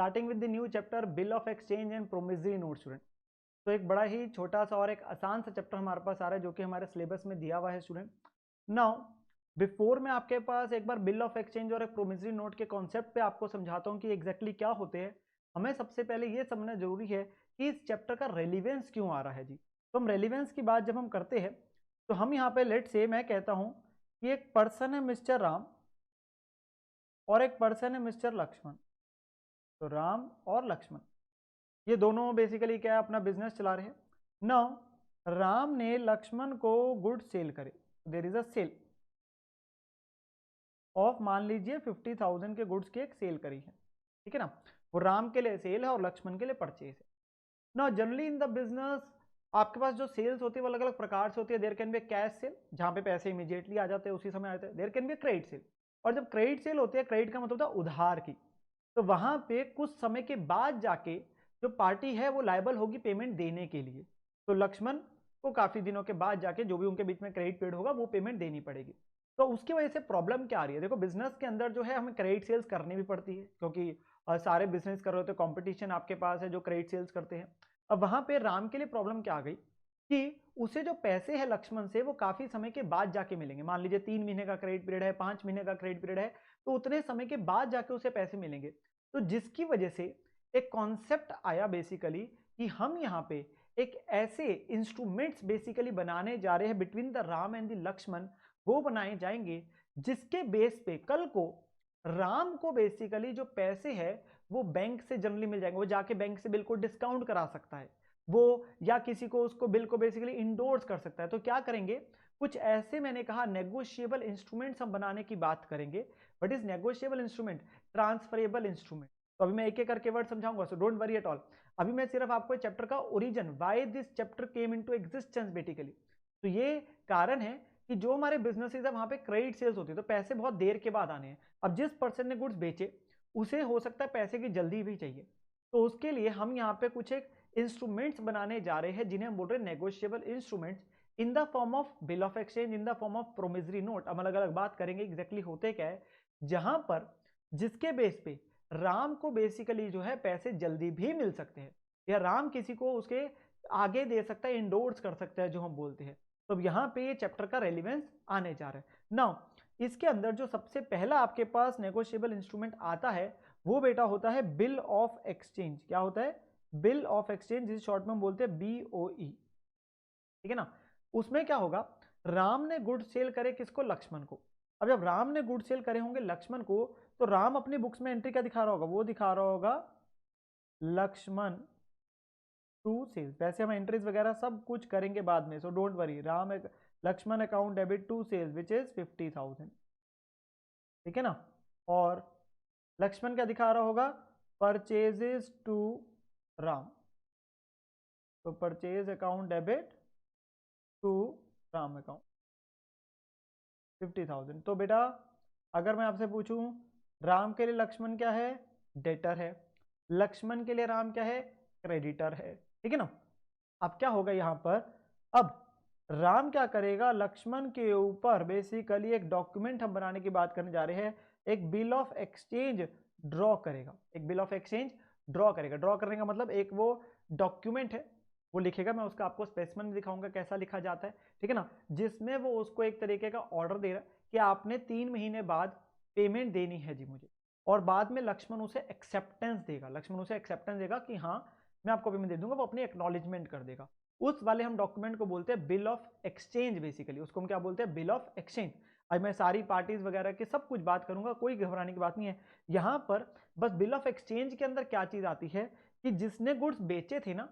Starting with the new chapter bill of exchange and promissory note student. तो एक बड़ा ही छोटा सा और एक आसान सा चैप्टर हमारे पास आ रहा है जो कि हमारे सिलेबस में दिया हुआ है स्टूडेंट। नाउ बिफोर मैं आपके पास एक बार बिल ऑफ एक्सचेंज और एक प्रोमिसरी नोट के कॉन्सेप्ट पे आपको समझाता हूँ कि एग्जैक्टली क्या होते हैं। हमें सबसे पहले ये समझना जरूरी है कि इस चैप्टर का रेलिवेंस क्यों आ रहा है जी। तो हम रेलिवेंस की बात जब हम करते हैं तो हम यहाँ पे लेट से मैं कहता हूँ कि एक पर्सन है मिस्टर राम और एक पर्सन है मिस्टर लक्ष्मण। तो राम और लक्ष्मण ये दोनों बेसिकली क्या है, अपना बिजनेस चला रहे हैं। नाउ राम ने लक्ष्मण को गुड सेल करे, there is a sale of, मान लीजिए 50,000 के गुड्स की एक सेल करी है, ठीक है ना। वो राम के लिए सेल है और लक्ष्मण के लिए परचेज है। ना जनरली इन द बिजनेस आपके पास जो सेल्स होती है वो अलग अलग प्रकार से होती है। There can be cash sale जहां पे पैसे इमीडिएटली आ जाते हैं, उसी समय आ जाते हैं। There can be credit sale, और जब क्रेडिट सेल होती है, क्रेडिट का मतलब होता है उधार की, तो वहां पे कुछ समय के बाद जाके जो पार्टी है वो लायबल होगी पेमेंट देने के लिए। तो लक्ष्मण को काफी दिनों के बाद जाके जो भी उनके बीच में क्रेडिट पीरियड होगा वो पेमेंट देनी पड़ेगी। तो उसकी वजह से प्रॉब्लम क्या आ रही है, देखो बिजनेस के अंदर जो है हमें क्रेडिट सेल्स करनी भी पड़ती है क्योंकि सारे बिजनेस कर रहे होते हैं, कॉम्पिटिशन आपके पास है जो क्रेडिट सेल्स करते हैं। अब वहां पे राम के लिए प्रॉब्लम क्या आ गई कि उसे जो पैसे है लक्ष्मण से वो काफी समय के बाद जाके मिलेंगे। मान लीजिए 3 महीने का क्रेडिट पीरियड है, 5 महीने का क्रेडिट पीरियड है, तो उतने समय के बाद जाके उसे पैसे मिलेंगे। तो जिसकी वजह से एक कॉन्सेप्ट आया बेसिकली कि हम यहाँ पे एक ऐसे इंस्ट्रूमेंट्स बेसिकली बनाने जा रहे हैं between the Ram and the Laxman, वो बनाए जाएंगे जिसके बेस पे कल को राम को बेसिकली जो पैसे है वो बैंक से जनरली मिल जाएंगे। वो जाके बैंक से बिल को डिस्काउंट करा सकता है वो, या किसी को उसको बिल को बेसिकली इंडोर्स कर सकता है। तो क्या करेंगे, कुछ ऐसे मैंने कहा नेगोशिएबल इंस्ट्रूमेंट्स हम बनाने की बात करेंगे। What is negotiable instrument? Transferable instrument. तो अभी मैं एक एक करके वर्ड समझाऊंगा, so don't worry at all. अभी मैं सिर्फ आपको चैप्टर का origin, why this chapter came into existence basically. तो ये कारण है कि जो हमारे बिजनेसेस है वहां पे क्रेडिट सेल्स होती है तो पैसे बहुत देर के बाद आने हैं। अब जिस पर्सन ने गुड्स बेचे उसे हो सकता है पैसे की जल्दी भी चाहिए, तो उसके लिए हम यहाँ पे कुछ एक इंस्ट्रूमेंट्स बनाने जा रहे हैं जिन्हें हम बोल रहे हैं negotiable instruments in the form of bill of exchange, in the form of promissory note. हम अलग अलग बात करेंगे एग्जैक्टली होते क्या है, जहां पर जिसके बेस पे राम को बेसिकली जो है पैसे जल्दी भी मिल सकते हैं, या राम किसी को उसके आगे दे सकता है, इंडोर्स कर सकता है जो हम बोलते हैं। तो यहां पे ये चैप्टर का रेलिवेंस आने जा रहा है। नाउ इसके अंदर जो सबसे पहला आपके पास नेगोशिएबल इंस्ट्रूमेंट आता है वो बेटा होता है बिल ऑफ एक्सचेंज। क्या होता है? बिल ऑफ एक्सचेंज, जिस शॉर्ट में हम बोलते हैं बीओई, ठीक है ना। उसमें क्या होगा, राम ने गुड सेल करे किसको? लक्ष्मण को। अब जब राम ने गुड सेल करे होंगे लक्ष्मण को, तो राम अपनी बुक्स में एंट्री क्या दिखा रहा होगा? वो दिखा रहा होगा लक्ष्मण टू सेल्स। वैसे हम एंट्रीज वगैरह सब कुछ करेंगे बाद में, सो डोंट वरी। राम एक Lakshman account debit to sales which is 50,000, ठीक है ना। और लक्ष्मण क्या दिखा रहा होगा? परचेजेस टू राम, तो purchase account debit to Ram account 50,000। तो बेटा अगर मैं आपसे पूछूं राम के लिए लक्ष्मण क्या है? डेटर है, लक्ष्मण के लिए राम क्या है? क्रेडिटर है, ठीक है ना। अब क्या होगा यहां पर, अब राम क्या करेगा, लक्ष्मण के ऊपर बेसिकली एक डॉक्यूमेंट हम बनाने की बात करने जा रहे हैं, एक बिल ऑफ एक्सचेंज ड्रॉ करेगा। एक बिल ऑफ एक्सचेंज ड्रॉ करेगा। ड्रॉ करने का मतलब एक वो डॉक्यूमेंट है वो लिखेगा, मैं उसका आपको स्पेसिमेन भी दिखाऊंगा कैसा लिखा जाता है, ठीक है ना। जिसमें वो उसको एक तरीके का ऑर्डर दे रहा है कि आपने 3 महीने बाद पेमेंट देनी है जी मुझे, और बाद में लक्ष्मण उसे एक्सेप्टेंस देगा। लक्ष्मण उसे एक्सेप्टेंस देगा कि हाँ मैं आपको पेमेंट दे दूंगा, वो अपनी एक्नॉलेजमेंट कर देगा। उस वाले हम डॉक्यूमेंट को बोलते हैं बिल ऑफ एक्सचेंज। बेसिकली उसको हम क्या बोलते हैं? Bill of exchange. आज मैं सारी पार्टीज वगैरह की सब कुछ बात करूंगा, कोई घबराने की बात नहीं है। यहां पर बस बिल ऑफ एक्सचेंज के अंदर क्या चीज आती है कि जिसने गुड्स बेचे थे ना,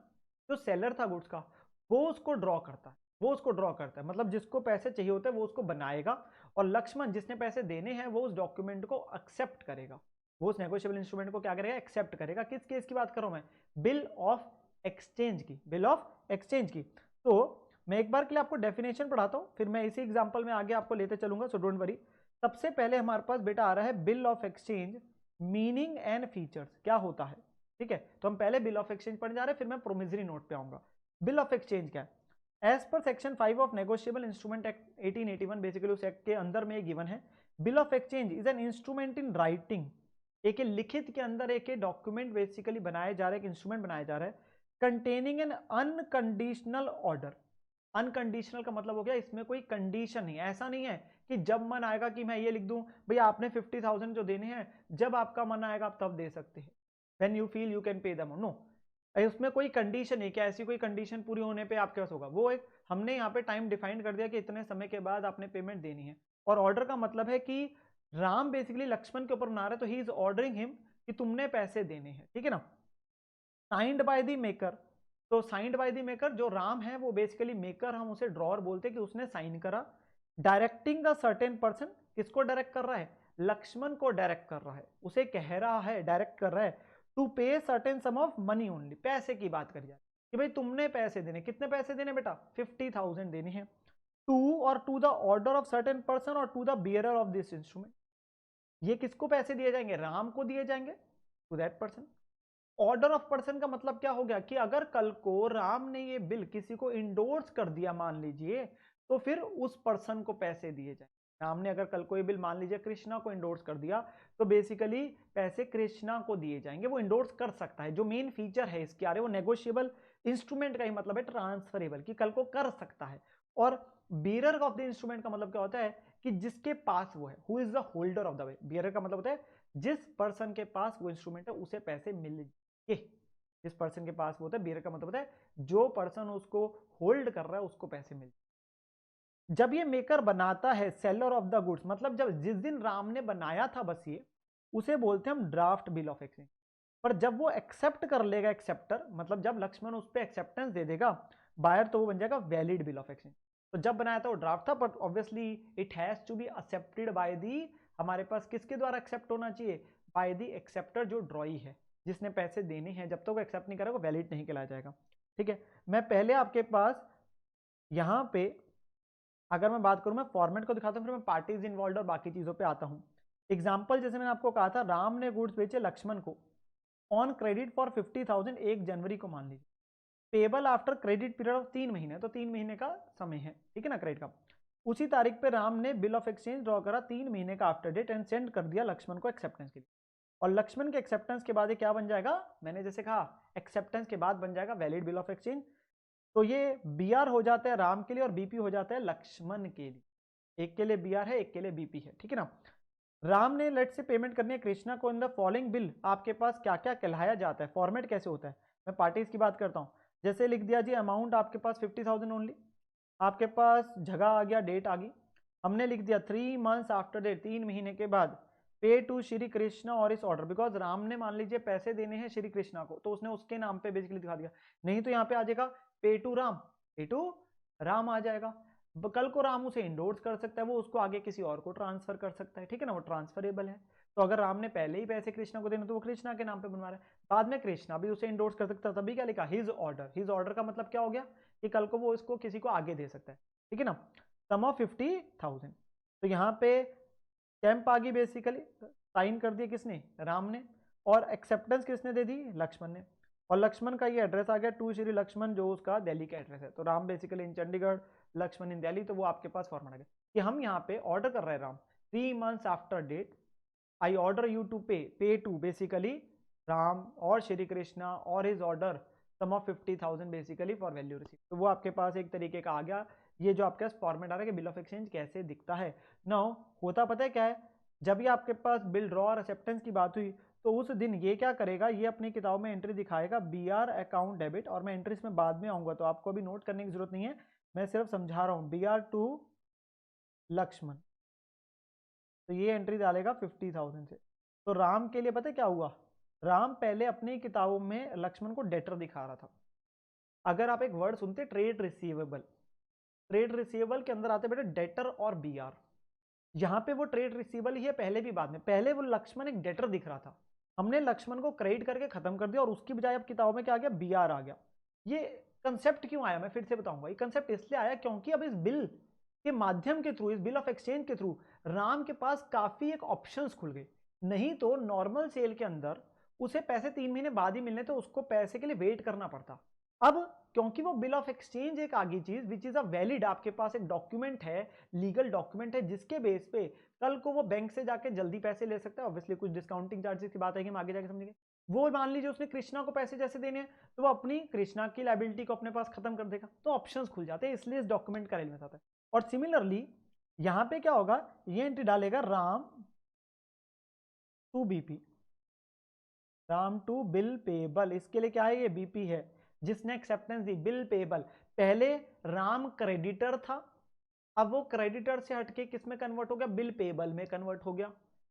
जो सेलर था गुड्स का, वो उसको ड्रॉ करता है। वो उसको ड्रॉ करता है मतलब जिसको पैसे चाहिए होते हैं वो उसको बनाएगा, और लक्ष्मण जिसने पैसे देने हैं वो उस डॉक्यूमेंट को एक्सेप्ट करेगा। वो उस नेगोशिएबल इंस्ट्रूमेंट को क्या करेगा? एक्सेप्ट करेगा। किस केस की बात कर रहा हूं मैं? बिल ऑफ एक्सचेंज की, बिल ऑफ एक्सचेंज की। तो मैं एक बार के लिए आपको डेफिनेशन पढ़ाता हूं, फिर मैं इसी एग्जांपल में आगे आपको लेते चलूंगा, सो डोंट वरी। सबसे पहले हमारे पास बेटा आ रहा है bill of exchange, meaning and features. क्या होता है, ठीक है। तो हम पहले बिल ऑफ एक्सचेंज पढ़ने जा रहे हैं, फिर मैं प्रोमिसरी नोट पे आऊंगा। बिल ऑफ एक्सचेंज क्या है? As per section 5 of negotiable instrument act 1881, basically उस एक्ट के अंदर में गिवन है, bill of exchange is an instrument in writing एक लिखित के अंदर एक डॉक्यूमेंट बेसिकली बनाया जा रहा है, एक इंस्ट्रूमेंट बनाया जा रहा है containing an unconditional order. Unconditional का मतलब हो गया इसमें कोई कंडीशन नहीं, ऐसा नहीं है कि जब मन आएगा कि मैं ये लिख दूं भैया आपने 50,000 जो देने हैं, जब आपका मन आएगा आप तब दे सकते हैं, when you feel you can pay them. No, उसमें कोई कंडीशन नहीं, क्या ऐसी कोई कंडीशन पूरी होने पे आपके पास होगा, वो एक हमने यहाँ पे टाइम डिफाइन कर दिया कि इतने समय के बाद आपने पेमेंट देनी है। और ऑर्डर का मतलब है कि राम बेसिकली लक्ष्मण के ऊपर बना रहा है, तो ही इज ऑर्डरिंग हिम कि तुमने पैसे देने हैं, ठीक है ना। साइंड बाय द मेकर, तो साइंड बाय द मेकर जो राम है वो बेसिकली मेकर, हम उसे ड्रॉअर बोलते हैं कि उसने साइन करा। डायरेक्टिंग अ सर्टेन पर्सन, किसको डायरेक्ट कर रहा है, लक्ष्मण को डायरेक्ट कर रहा है, उसे कह रहा है, डायरेक्ट कर रहा है to pay certain sum of money only, पैसे की बात करी जाए कि भाई तुमने पैसे देने, कितने पैसे देने बेटा, 50,000 देने हैं, to or to the order of certain person or to the bearer of this instrument. ये किसको पैसे दिए जाएंगे, राम को दिए जाएंगे, to that person. Order of person का मतलब क्या हो गया कि अगर कल को राम ने ये बिल किसी को इंडोर्स कर दिया मान लीजिए, तो फिर उस पर्सन को पैसे दिए जाए। राम ने अगर कल को ये बिल मान लीजिए कृष्णा को इंडोर्स कर दिया, तो बेसिकली पैसे कृष्णा को दिए जाएंगे, वो इंडोर्स कर सकता है। जो मेन फीचर है इसके आ रहे वो नेगोशिएबल इंस्ट्रूमेंट का ही मतलब है ट्रांसफरेबल, कि कल को कर सकता है। और बेरर ऑफ द इंस्ट्रूमेंट का मतलब क्या होता है कि जिसके पास वो है, who is the holder of the way. Bearer का मतलब होता है जिस पर्सन के पास वो इंस्ट्रूमेंट है उसे पैसे मिल, जिस पर्सन के पास वो होता है, बेरर का मतलब होता है जो पर्सन उसको होल्ड कर रहा है उसको पैसे मिल। जब ये मेकर बनाता है सेलर ऑफ द गुड्स, मतलब जब जिस दिन राम ने बनाया था बस ये, उसे बोलते हैं हम ड्राफ्ट बिल ऑफ एक्सचेंज। पर जब वो एक्सेप्ट कर लेगा, एक्सेप्टर मतलब जब लक्ष्मण उस पर एक्सेप्टेंस दे देगा बायर, तो वो बन जाएगा वैलिड बिल ऑफ एक्सचेंज। तो जब बनाया था वो ड्राफ्ट था, but obviously it has to be accepted by the, हमारे पास किसके द्वारा एक्सेप्ट होना चाहिए, बाय दी एक्सेप्टर जो ड्रॉई है, जिसने पैसे देने हैं। जब तक वो एक्सेप्ट नहीं करेगा वैलिड नहीं कहलाया जाएगा, ठीक है। मैं पहले आपके पास यहाँ पे अगर मैं बात करूं, मैं फॉर्मेट को दिखाता हूं, फिर मैं पार्टीज इन्वॉल्व और बाकी चीजों पे आता हूं। एग्जाम्पल जैसे मैंने आपको कहा था, राम ने गुड्स बेचे लक्ष्मण को ऑन क्रेडिट फॉर 50,000, 1 जनवरी को मान लीजिए, payable after credit period of 3 महीने, तो 3 महीने का समय है, ठीक है ना क्रेडिट का। उसी तारीख पे राम ने बिल ऑफ एक्सचेंज ड्रॉ करा 3 महीने का आफ्टर डेट एंड सेंड कर दिया लक्ष्मण को एक्सेप्टेंस के लिए। और लक्ष्मण के एक्सेप्टेंस के बाद ये क्या बन जाएगा, मैंने जैसे कहा एक्सेप्टेंस के बाद बन जाएगा वैलिड बिल ऑफ एक्सचेंज। तो ये बीआर हो जाता है राम के लिए और बीपी हो जाता है लक्ष्मण के लिए। एक के लिए बीआर है, एक के लिए बीपी है, ठीक है ना। राम ने लेट से पेमेंट करनी है कृष्णा को, इन द फॉलोइंग बिल आपके पास क्या क्या कहलाया जाता है, फॉर्मेट कैसे होता है। मैं पार्टीज की बात करता हूं, जैसे लिख दिया जी अमाउंट आपके पास 50,000 ओनली, आपके पास जगह आ गया, डेट आ गई, हमने लिख दिया 3 मंथ्स आफ्टर डेट, 3 महीने के बाद पे टू श्री कृष्णा और इस ऑर्डर, बिकॉज राम ने मान लीजिए पैसे देने हैं श्री कृष्णा को, तो उसने उसके नाम पे बेसिकली दिखा दिया। नहीं तो यहाँ पे आ जाएगा पे टू राम, पे टू राम आ जाएगा। कल को राम उसे इंडोर्स कर सकता है, वो उसको आगे किसी और को ट्रांसफर कर सकता है, ठीक है ना, वो ट्रांसफरेबल है। तो अगर राम ने पहले ही पैसे कृष्णा को देने तो वो कृष्णा के नाम पे बनवा रहा है, बाद में कृष्णा भी उसे इंडोर्स कर सकता है, तभी क्या लिखा हिज ऑर्डर। हिज ऑर्डर का मतलब क्या हो गया कि कल को वो इसको किसी को आगे दे सकता है, ठीक है ना। सम ऑफ 50,000, तो यहाँ पे स्टैंप आ गई, बेसिकली साइन कर दिया किसने, राम ने, और एक्सेप्टेंस किसने दे दी, लक्ष्मण ने। और लक्ष्मण का ये एड्रेस आ गया टू श्री लक्ष्मण, जो उसका दिल्ली का एड्रेस है। तो राम बेसिकली इन चंडीगढ़, लक्ष्मण इन दिल्ली, तो वो आपके पास फॉर्मेट आ गया कि हम यहाँ पे ऑर्डर कर रहे हैं Ram 3 months after date, I order you to pay to basically Ram और श्री कृष्णा और his order sum of 50,000 basically for value receive. तो वो आपके पास एक तरीके का आ गया। ये जो आपके पास फॉर्मेट आ रहा है कि बिल ऑफ एक्सचेंज कैसे दिखता है। नाउ होता पता है क्या है, जब भी आपके पास बिल ड्रॉ और एक्सेप्टेंस की बात हुई, तो उस दिन ये क्या करेगा, ये अपनी किताब में एंट्री दिखाएगा बीआर अकाउंट डेबिट, और मैं एंट्रीज में बाद में आऊंगा, तो आपको अभी नोट करने की जरूरत नहीं है, मैं सिर्फ समझा रहा हूँ। बीआर टू लक्ष्मण, तो ये एंट्री डालेगा 50,000 से। तो राम के लिए पता है क्या हुआ, राम पहले अपनी किताबों में लक्ष्मण को डेटर दिखा रहा था। अगर आप एक वर्ड सुनते ट्रेड रिसीवेबल, ट्रेड रिसीवेबल के अंदर आते बेटे डेटर और बीआर, यहां पे वो ट्रेड रिसीवेबल ही है पहले भी बाद में। पहले वो लक्ष्मण एक डेटर दिख रहा था, हमने लक्ष्मण को क्रेडिट करके खत्म कर दिया और उसकी बजाय अब किताबों में क्या आ गया, बीआर आ गया। ये कंसेप्ट क्यों आया मैं फिर से बताऊंगा, ये कंसेप्ट इसलिए आया क्योंकि अब इस बिल के माध्यम के थ्रू, इस बिल ऑफ एक्सचेंज के थ्रू राम के पास काफी एक ऑप्शंस खुल गए। नहीं तो नॉर्मल सेल के अंदर उसे पैसे 3 महीने बाद ही मिलने, तो उसको पैसे के लिए वेट करना पड़ता। अब क्योंकि वो बिल ऑफ एक्सचेंज एक आगे चीज विच इज अ वैलिड, आपके पास एक डॉक्यूमेंट है, लीगल डॉक्यूमेंट है, जिसके बेस पे कल को वो बैंक से जाके जल्दी पैसे ले सकता है। ऑब्वियसली कुछ डिस्काउंटिंग चार्जेस की बात है कि हम आगे जाके समझेंगे। वो मान लीजिए उसने कृष्णा को पैसे जैसे देने हैं, तो वो अपनी कृष्णा की लायबिलिटी को अपने पास खत्म कर देगा, तो ऑप्शंस खुल जाते हैं, इसलिए इस डॉक्यूमेंट का एलिमेंट आता है। और सिमिलरली यहां पे क्या होगा, ये एंट्री डालेगा Ram to BP, Ram to bill payable, इसके लिए क्या है, ये बीपी है जिसने एक्सेप्टेंस दी, बिल पेबल। पहले राम क्रेडिटर था, अब वो क्रेडिटर से हटके किस में कन्वर्ट हो गया, बिल पेबल में कन्वर्ट हो गया,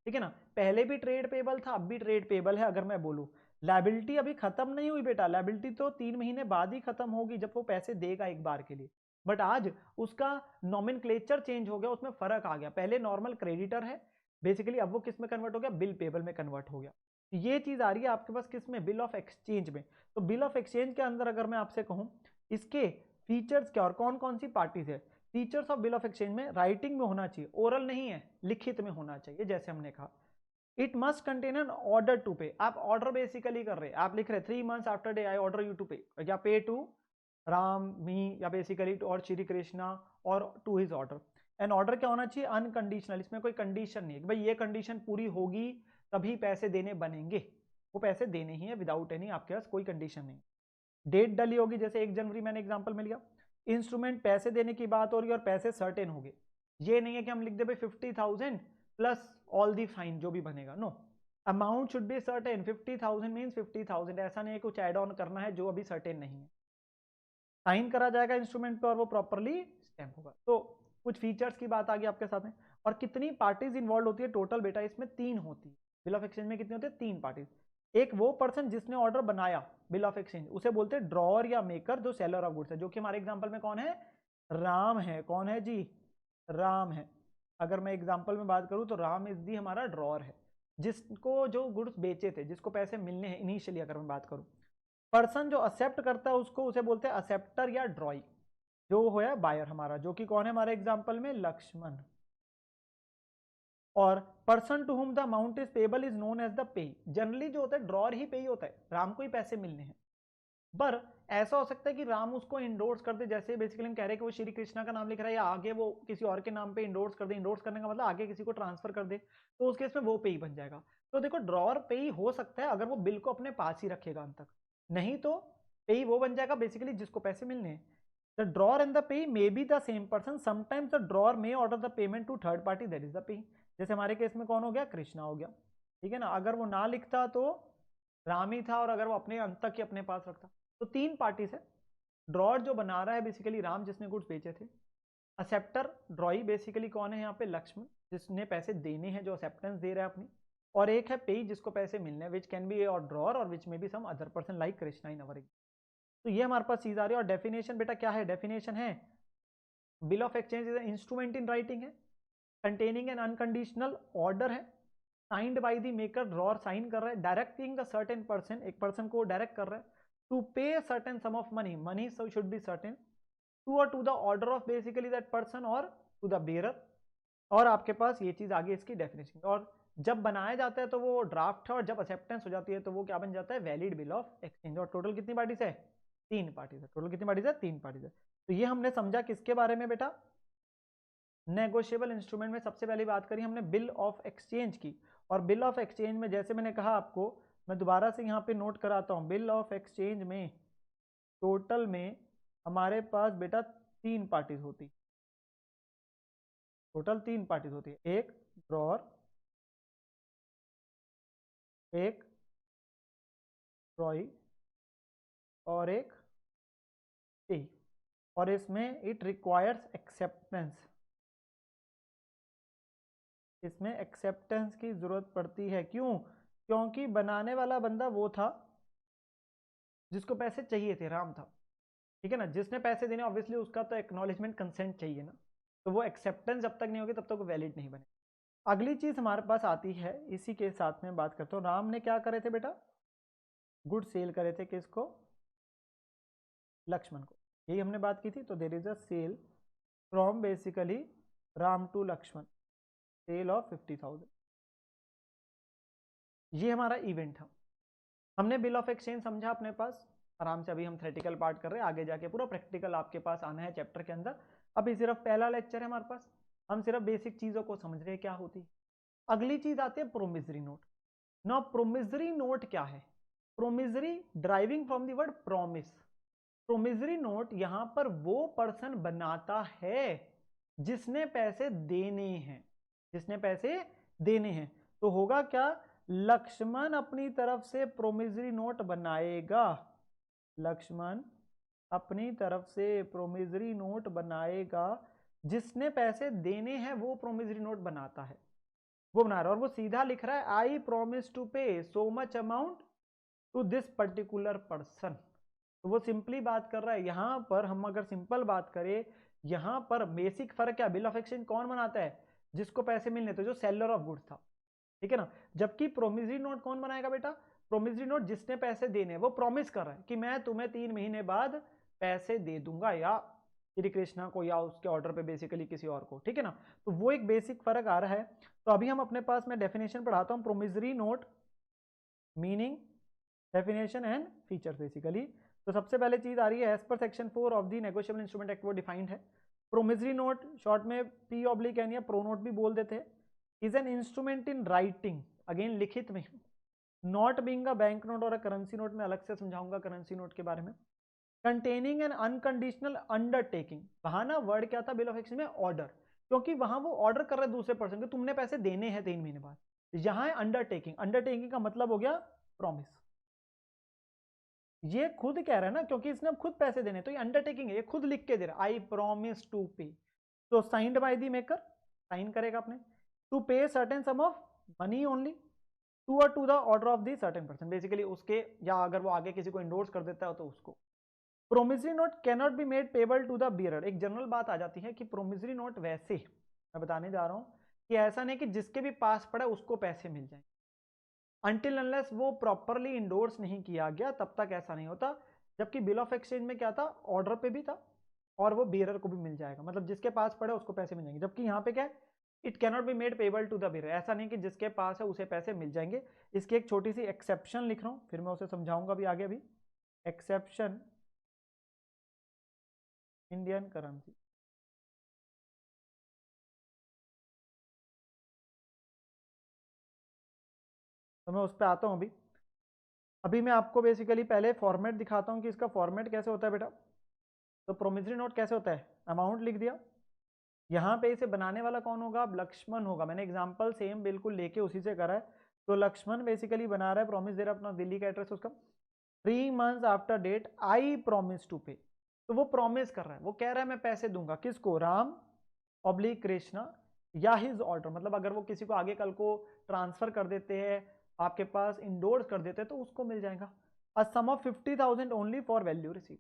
ठीक है ना। पहले भी ट्रेड पेबल था, अब भी ट्रेड पेबल है। अगर मैं बोलूं लायबिलिटी अभी खत्म नहीं हुई बेटा, लायबिलिटी तो 3 महीने बाद ही खत्म होगी जब वो पैसे देगा एक बार के लिए, बट आज उसका नॉमेनक्लेचर चेंज हो गया, उसमें फर्क आ गया। पहले नॉर्मल क्रेडिटर है बेसिकली, अब वो किस में कन्वर्ट हो गया, बिल पेबल में कन्वर्ट हो गया। ये चीज आ रही है आपके पास किस में, बिल ऑफ एक्सचेंज में। तो बिल ऑफ एक्सचेंज के अंदर अगर मैं आपसे कहूं इसके फीचर्स क्या और कौन कौन सी पार्टीज है, features of bill of exchange में राइटिंग में होना चाहिए, ओरल नहीं है, लिखित में होना चाहिए। जैसे हमने कहा it must contain an order to pay, आप ऑर्डर बेसिकली कर रहे हैं, आप लिख रहे 3 months after day I order you to pay, या पे टू राम मी, या बेसिकली और श्री कृष्णा और to his order. An order क्या होना चाहिए, अनकंडीशनल, इसमें कोई कंडीशन नहीं है कि भाई ये कंडीशन पूरी होगी तभी पैसे देने बनेंगे, वो पैसे देने ही है विदाउट एनी, आपके पास कोई कंडीशन नहीं। डेट डली होगी, जैसे 1 जनवरी मैंने एग्जांपल में लिया। इंस्ट्रूमेंट पैसे देने की बात हो रही है और पैसे सर्टेन हो गए, ये नहीं है कि हम लिख दे भाई 50,000 प्लस ऑल दी फाइन जो भी बनेगा, no, amount should be certain, 50,000 means 50,000, ऐसा नहीं है कुछ एड ऑन करना है जो अभी सर्टेन नहीं है। साइन करा जाएगा इंस्ट्रूमेंट पे और वो प्रॉपरली स्टैम्प होगा। तो कुछ फीचर्स की बात आ गई आपके साथ में। और कितनी पार्टीज इन्वॉल्व होती है टोटल बेटा, इसमें 3 होती है। बिल ऑफ एक्सचेंज में कितनी होती है, 3 पार्टीज। एक वो पर्सन जिसने ऑर्डर बनाया बिल ऑफ एक्सचेंज, उसे बोलते हैं ड्रॉअर या मेकर, जो सेलर ऑफ गुड्स है, जो कि हमारे एग्जांपल में कौन है, राम है। कौन है जी, राम है। अगर मैं एग्जांपल में बात करूं तो राम इज दी हमारा ड्रॉअर है, जिसको जो गुड्स बेचे थे, जिसको पैसे मिलने हैं इनिशियली, अगर मैं बात करूं। पर्सन जो एक्सेप्ट करता है उसको उसे बोलते हैं एक्सेप्टर या ड्रॉई, जो है बायर हमारा, जो कि कौन है हमारे एग्जांपल में, लक्ष्मण। और person to whom the amount is payable is known as the payee, generally जो होता है ड्रॉर ही पे ही होता है, राम को ही पैसे मिलने हैं। पर ऐसा हो सकता है कि राम उसको इंडोर्स कर दे, जैसे बेसिकली हम कह रहे हैं कि वो श्री कृष्णा का नाम लिख रहा है, या आगे वो किसी और के नाम पे इंडोर्स कर दे। इंडोर्स करने का मतलब आगे किसी को ट्रांसफर कर दे, तो उस केस में वो पे ही बन जाएगा। तो देखो ड्रॉर पे ही हो सकता है अगर वो बिल को अपने पास ही रखेगा अंत तक, नहीं तो पे ही वो बन जाएगा बेसिकली जिसको पैसे मिलने हैं। The drawer and the payee may be the same person, sometimes the drawer may order the payment to third party, that is the payee. जैसे हमारे केस में कौन हो गया, कृष्णा हो गया, ठीक है ना। अगर वो ना लिखता तो राम ही था, और अगर वो अपने अंत तक ही अपने पास रखता। तो 3 पार्टीज है। ड्रॉर जो बना रहा है बेसिकली राम, जिसने गुड्स बेचे थे। एक्सेप्टर ड्रॉई बेसिकली कौन है यहाँ पे, लक्ष्मण, जिसने पैसे देने हैं, जो एक्सेप्टेंस दे रहा है अपनी। और एक है पे, जिसको पैसे मिलने हैं, which can be or drawer or which may be some other person like Krishna in our. तो ये हमारे पास चीज आ रही है। और डेफिनेशन बेटा क्या है, डेफिनेशन है bill of exchange is instrument in writing है, कंटेनिंग एन अनकंडीशनल ऑर्डर है, signed by the maker, drawer sign कर रहा है, डायरेक्टिंग द सर्टेन पर्सन, एक पर्सन को डायरेक्ट कर रहा है, to pay certain sum of money, money should be certain, to or to the order of basically that person or to the bearer. और आपके पास ये चीज आगे इसकी डेफिनेशन। और जब बनाया जाता है तो वो ड्राफ्ट है, और जब एक्सेप्टेंस हो जाती है तो वो क्या बन जाता है, वैलिड बिल ऑफ एक्सचेंज। और टोटल कितनी पार्टीज है, 3 पार्टीज है। टोटल कितनी पार्टीज है, 3 पार्टीज है। तो ये हमने समझा किसके बारे में बेटा, नेगोशिएबल इंस्ट्रूमेंट में सबसे पहली बात करी हमने बिल ऑफ एक्सचेंज की। और बिल ऑफ एक्सचेंज में जैसे मैंने कहा आपको, मैं दोबारा से यहाँ पे नोट कराता हूँ, बिल ऑफ एक्सचेंज में टोटल में हमारे पास बेटा 3 पार्टीज होती, टोटल 3 पार्टीज होती है। एक ड्रॉर, एक ड्रॉई, और एक पे। और इसमें इट रिक्वायर्स एक्सेप्टेंस, इसमें एक्सेप्टेंस की जरूरत पड़ती है। क्यों, क्योंकि बनाने वाला बंदा वो था जिसको पैसे चाहिए थे, राम था, ठीक है ना। जिसने पैसे देने ऑब्वियसली उसका तो एक्नॉलेजमेंट कंसेंट चाहिए ना, तो वो एक्सेप्टेंस जब तक नहीं होगी तब तक वो वैलिड नहीं बने। अगली चीज हमारे पास आती है, इसी के साथ में बात करते हो, राम ने क्या करे थे बेटा, गुड सेल करे थे, किसको, लक्ष्मण को, यही हमने बात की थी। तो there is a sale from basically Ram to Laxman, sale of 50,000, ये हमारा इवेंट था। हमने बिल ऑफ एक्सचेंज समझा अपने पास, आराम से। अभी हम थ्योरेटिकल पार्ट कर रहे हैं, आगे जाके पूरा प्रैक्टिकल आपके पास आना है चैप्टर के अंदर। अभी सिर्फ पहला लेक्चर है हमारे पास, हम सिर्फ बेसिक चीजों को समझ रहे हैं क्या होती है। अगली चीज आती है प्रोमिसरी नोट। ना प्रोमिसरी नोट क्या है? Promissory driving from the word promise. Promissory note यहां पर वो पर्सन बनाता है जिसने पैसे देने हैं, जिसने पैसे देने हैं। तो होगा क्या, लक्ष्मण अपनी तरफ से प्रोमिसरी नोट बनाएगा, लक्ष्मण अपनी तरफ से प्रोमिसरी नोट बनाएगा, जिसने पैसे देने हैं वो प्रोमिसरी नोट बनाता है, वो बना रहा है। और वो सीधा लिख रहा है आई promise to pay so much amount to this particular person. तो वो सिंपली बात कर रहा है। यहां पर हम अगर सिंपल बात करें, यहां पर बेसिक फर्क क्या, बिल ऑफ एक्सचेंज कौन बनाता है? जिसको पैसे मिलने थे, जो सेलर ऑफ गुड्स था, ठीक है ना। जबकि प्रोमिसरी नोट कौन बनाएगा बेटा? प्रोमिसरी नोट जिसने पैसे देने, वो प्रॉमिस कर रहा है कि मैं तुम्हें 3 महीने बाद पैसे दे दूंगा, या श्री कृष्णा को या उसके ऑर्डर पे बेसिकली किसी और को, ठीक है ना। तो वो एक बेसिक फर्क आ रहा है। तो अभी हम अपने पास, मैं डेफिनेशन पढ़ाता हूं promissory note, meaning, definition and feature basically. तो सबसे पहले चीज आ रही है, as per section 4 of the negotiable instrument act वो डिफाइंड है। प्रोमिसरी नोट शॉर्ट में पी ऑब्लिक एन या प्रो नोट भी बोल देते हैं, is an instrument in writing, again लिखित में, not being a bank note और अ करेंसी नोट, में अलग से समझाऊंगा करेंसी नोट के बारे में। कंटेनिंग एन अनकंडीशनल अंडरटेकिंग, वहां ना वर्ड क्या था बिल ऑफ एक्सचेंज में, ऑर्डर, क्योंकि वहां वो ऑर्डर कर रहे दूसरे पर्सन को, तुमने पैसे देने हैं 3 महीने बाद। यहां है अंडरटेकिंग, अंडरटेकिंग का मतलब हो गया प्रॉमिस। ये खुद कह रहा है ना, क्योंकि इसने अब खुद पैसे देने, तो ये अंडरटेकिंग है, ये खुद लिख के दे रहा है, आई प्रॉमिस टू पे। तो signed by the maker, sign करेगा अपने, to pay certain sum of money only to or to the order of the certain person, basically उसके, या अगर वो आगे किसी को इंडोर्स कर देता है तो उसको। Promissory note cannot be made payable to the bearer, एक जनरल बात आ जाती है कि प्रोमिसरी नोट वैसे, मैं बताने जा रहा हूं कि ऐसा नहीं कि जिसके भी पास पड़ा उसको पैसे मिल जाए, अनटिल अनलेस वो प्रॉपरली इंडोर्स नहीं किया गया तब तक ऐसा नहीं होता। जबकि बिल ऑफ एक्सचेंज में क्या था, ऑर्डर पे भी था और वो बियरर को भी मिल जाएगा, मतलब जिसके पास पड़े उसको पैसे मिल जाएंगे। जबकि यहाँ पे क्या है, it cannot be made payable to the bearer, ऐसा नहीं कि जिसके पास है उसे पैसे मिल जाएंगे। इसकी एक छोटी सी एक्सेप्शन लिख रहा हूं, फिर मैं उसे समझाऊंगा भी आगे। अभी एक्सेप्शन इंडियन करेंसी, तो मैं उस पर आता हूं अभी। अभी मैं आपको बेसिकली पहले फॉर्मेट दिखाता हूं कि इसका फॉर्मेट कैसे होता है बेटा। तो प्रोमिसरी नोट कैसे होता है, अमाउंट लिख दिया, यहाँ पे इसे बनाने वाला कौन होगा, अब लक्ष्मण होगा। मैंने एग्जांपल सेम बिल्कुल लेके उसी से करा है। तो लक्ष्मण बेसिकली बना रहा है, प्रॉमिस दे रहा है अपना दिल्ली का एड्रेस उसका, 3 months after date I promise to pay. तो वो प्रॉमिस कर रहा है, वो कह रहा है मैं पैसे दूंगा, किसको, राम ऑब्लिक कृष्णा, या हिज ऑर्डर, मतलब अगर वो किसी को आगे कल को ट्रांसफर कर देते हैं, आपके पास इंडोर्स कर देते हैं, तो उसको मिल जाएगा। A sum of 50,000 only for value receive,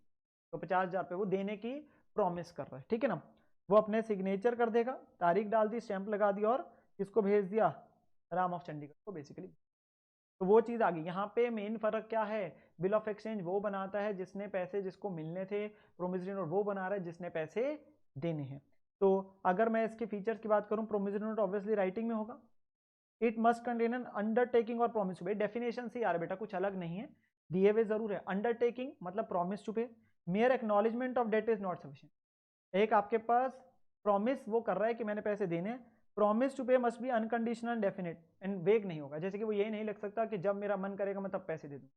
तो 50,000 पे वो देने की प्रॉमिस कर रहा है, ठीक है ना। वो अपने सिग्नेचर कर देगा, तारीख डाल दी, स्टैंप लगा दी, और किसको भेज दिया, राम ऑफ चंडीगढ़ को बेसिकली। तो वो चीज आ गई। यहाँ पे मेन फर्क क्या है, बिल ऑफ एक्सचेंज वो बनाता है जिसने पैसे, जिसको मिलने थे, प्रोमिसरी नोट वो बना रहा है जिसने पैसे देने हैं। तो अगर मैं इसके फीचर्स की बात करूं, प्रोमिसरी नोट ऑब्वियसली राइटिंग में होगा, it must contain N undertaking और प्रॉमिस टू पे, डेफिनेशन से यार बेटा कुछ अलग नहीं है, दिए हुए जरूर है। अंडरटेकिंग मतलब promise to pay, mere acknowledgement of debt is not sufficient, एक आपके पास प्रॉमिस वो कर रहा है कि मैंने पैसे देने, प्रॉमिस टू पे must be unconditional definite and वेग नहीं होगा, जैसे कि वो ये नहीं लग सकता कि जब मेरा मन करेगा मैं तब पैसे दे दूं,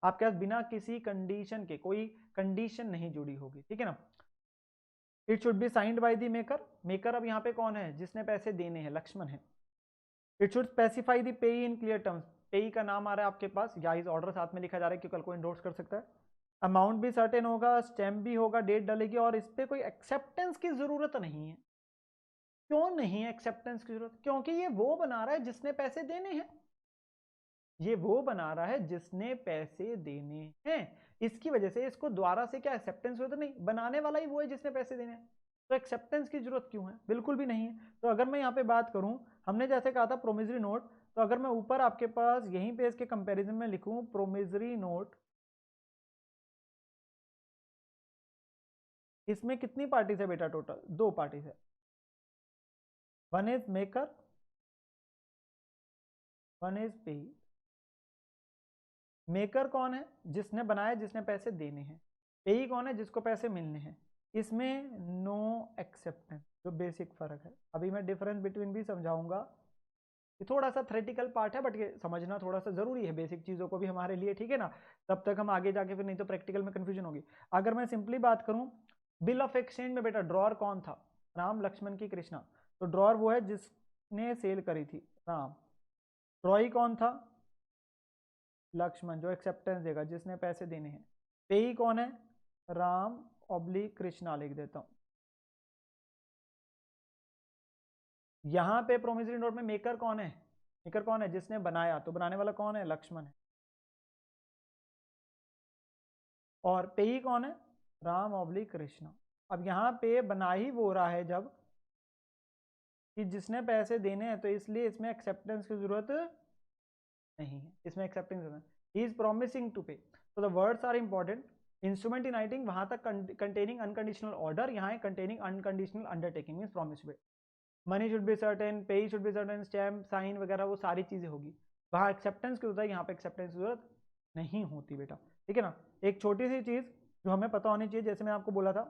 आपके पास बिना किसी कंडीशन के, कोई कंडीशन नहीं जुड़ी होगी, ठीक है ना। It should be signed by the maker, maker अब यहाँ पे कौन है, जिसने पैसे देने हैं, लक्ष्मण है। इट शुड स्पेसिफाई द पेई इन क्लियर टर्म्स, पेई का नाम आ रहा है आपके पास, या इस ऑर्डर साथ में लिखा जा रहा है कि कल को इंडोर्स कर सकता है। अमाउंट भी सर्टेन होगा, स्टैम्प भी होगा, डेट डलेगी, और इस पर कोई एक्सेप्टेंस की जरूरत नहीं है। क्यों नहीं है एक्सेप्टेंस की जरूरत, क्योंकि ये वो बना रहा है जिसने पैसे देने हैं, ये वो बना रहा है जिसने पैसे देने हैं, इसकी वजह से इसको द्वारा से क्या एक्सेप्टेंस जरूरत नहीं, बनाने वाला ही वो है जिसने पैसे देने हैं, तो एक्सेप्टेंस की जरूरत क्यों है, बिल्कुल भी नहीं है। तो अगर मैं यहाँ पे बात करूं, हमने जैसे कहा था प्रोमिसरी नोट, तो अगर मैं ऊपर आपके पास यहीं पे इसके कंपैरिजन में लिखूं प्रोमिसरी नोट, इसमें कितनी पार्टीज है बेटा, टोटल 2 पार्टीज है, one is maker, one is पे। मेकर कौन है? जिसने बनाया, जिसने पैसे देने हैं। पेई कौन है? जिसको पैसे मिलने हैं। इसमें नो एक्सेप्टेंस, जो बेसिक फर्क है। अभी मैं डिफरेंस बिटवीन भी समझाऊंगा। ये थोड़ा सा थ्योरेटिकल पार्ट है, बट ये समझना थोड़ा सा जरूरी है बेसिक चीजों को भी हमारे लिए, ठीक है ना। तब तक हम आगे जाके फिर नहीं तो प्रैक्टिकल में कंफ्यूजन होगी। अगर मैं सिंपली बात करूं, बिल ऑफ एक्सचेंज में बेटा ड्रॉर कौन था? राम, लक्ष्मण की कृष्णा। तो ड्रॉर वो है जिसने सेल करी थी, राम। ड्रॉई कौन था? लक्ष्मण, जो एक्सेप्टेंस देगा, जिसने पैसे देने हैं। पेई कौन है? राम ऑब्लिक कृष्णा लिख देता हूं। यहां पे प्रोमिसरी नोट में मेकर कौन है? मेकर कौन है? जिसने बनाया, तो बनाने वाला कौन है? लक्ष्मण है। और पेई कौन है? राम ऑब्लिक कृष्णा। अब यहां पे बना ही वो रहा है जब कि जिसने पैसे देने हैं, तो इसलिए इसमें एक्सेप्टेंस की जरूरत नहीं है। इसमें एक्सेप्टेंस ही इज प्रोमिसिंग टू पे, तो the words are important. Instrument in writing वहां तक कंटेनिंग अनकंडीशनल ऑर्डर, यहाँ है containing unconditional undertaking, means promise to pay. Money should be certain, payee should be certain, stamp, sign वगैरह वो सारी चीजें होगी। वहां एक्सेप्टेंस की होता है, यहाँ पे एक्सेप्टेंस की जरूरत नहीं होती बेटा, ठीक है ना। एक छोटी सी चीज जो हमें पता होनी चाहिए, जैसे मैं आपको बोला था,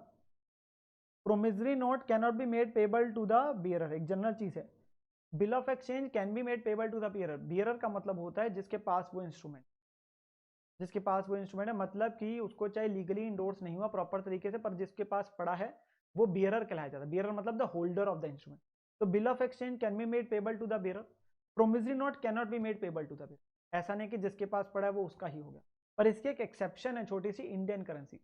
promissory note can not be made payable to the bearer, एक जनरल चीज है। Bill of exchange can be made payable to the bearer. Bearer का मतलब होता है जिसके पास वो इंस्ट्रूमेंट, जिसके पास वो इंस्ट्रूमेंट है, मतलब कि उसको चाहे लीगली इंडोर्स नहीं हुआ प्रॉपर तरीके से, पर जिसके पास पड़ा है वो बियरर कहलाया जाता है। बियरर मतलब the holder of the instrument. तो bill of exchange can be made payable to the bearer, promissory note can not be made payable to the bearer. ऐसा नहीं कि जिसके पास पड़ा है वो उसका ही हो गया। पर इसकी एक एक्सेप्शन है छोटी सी, इंडियन करेंसी।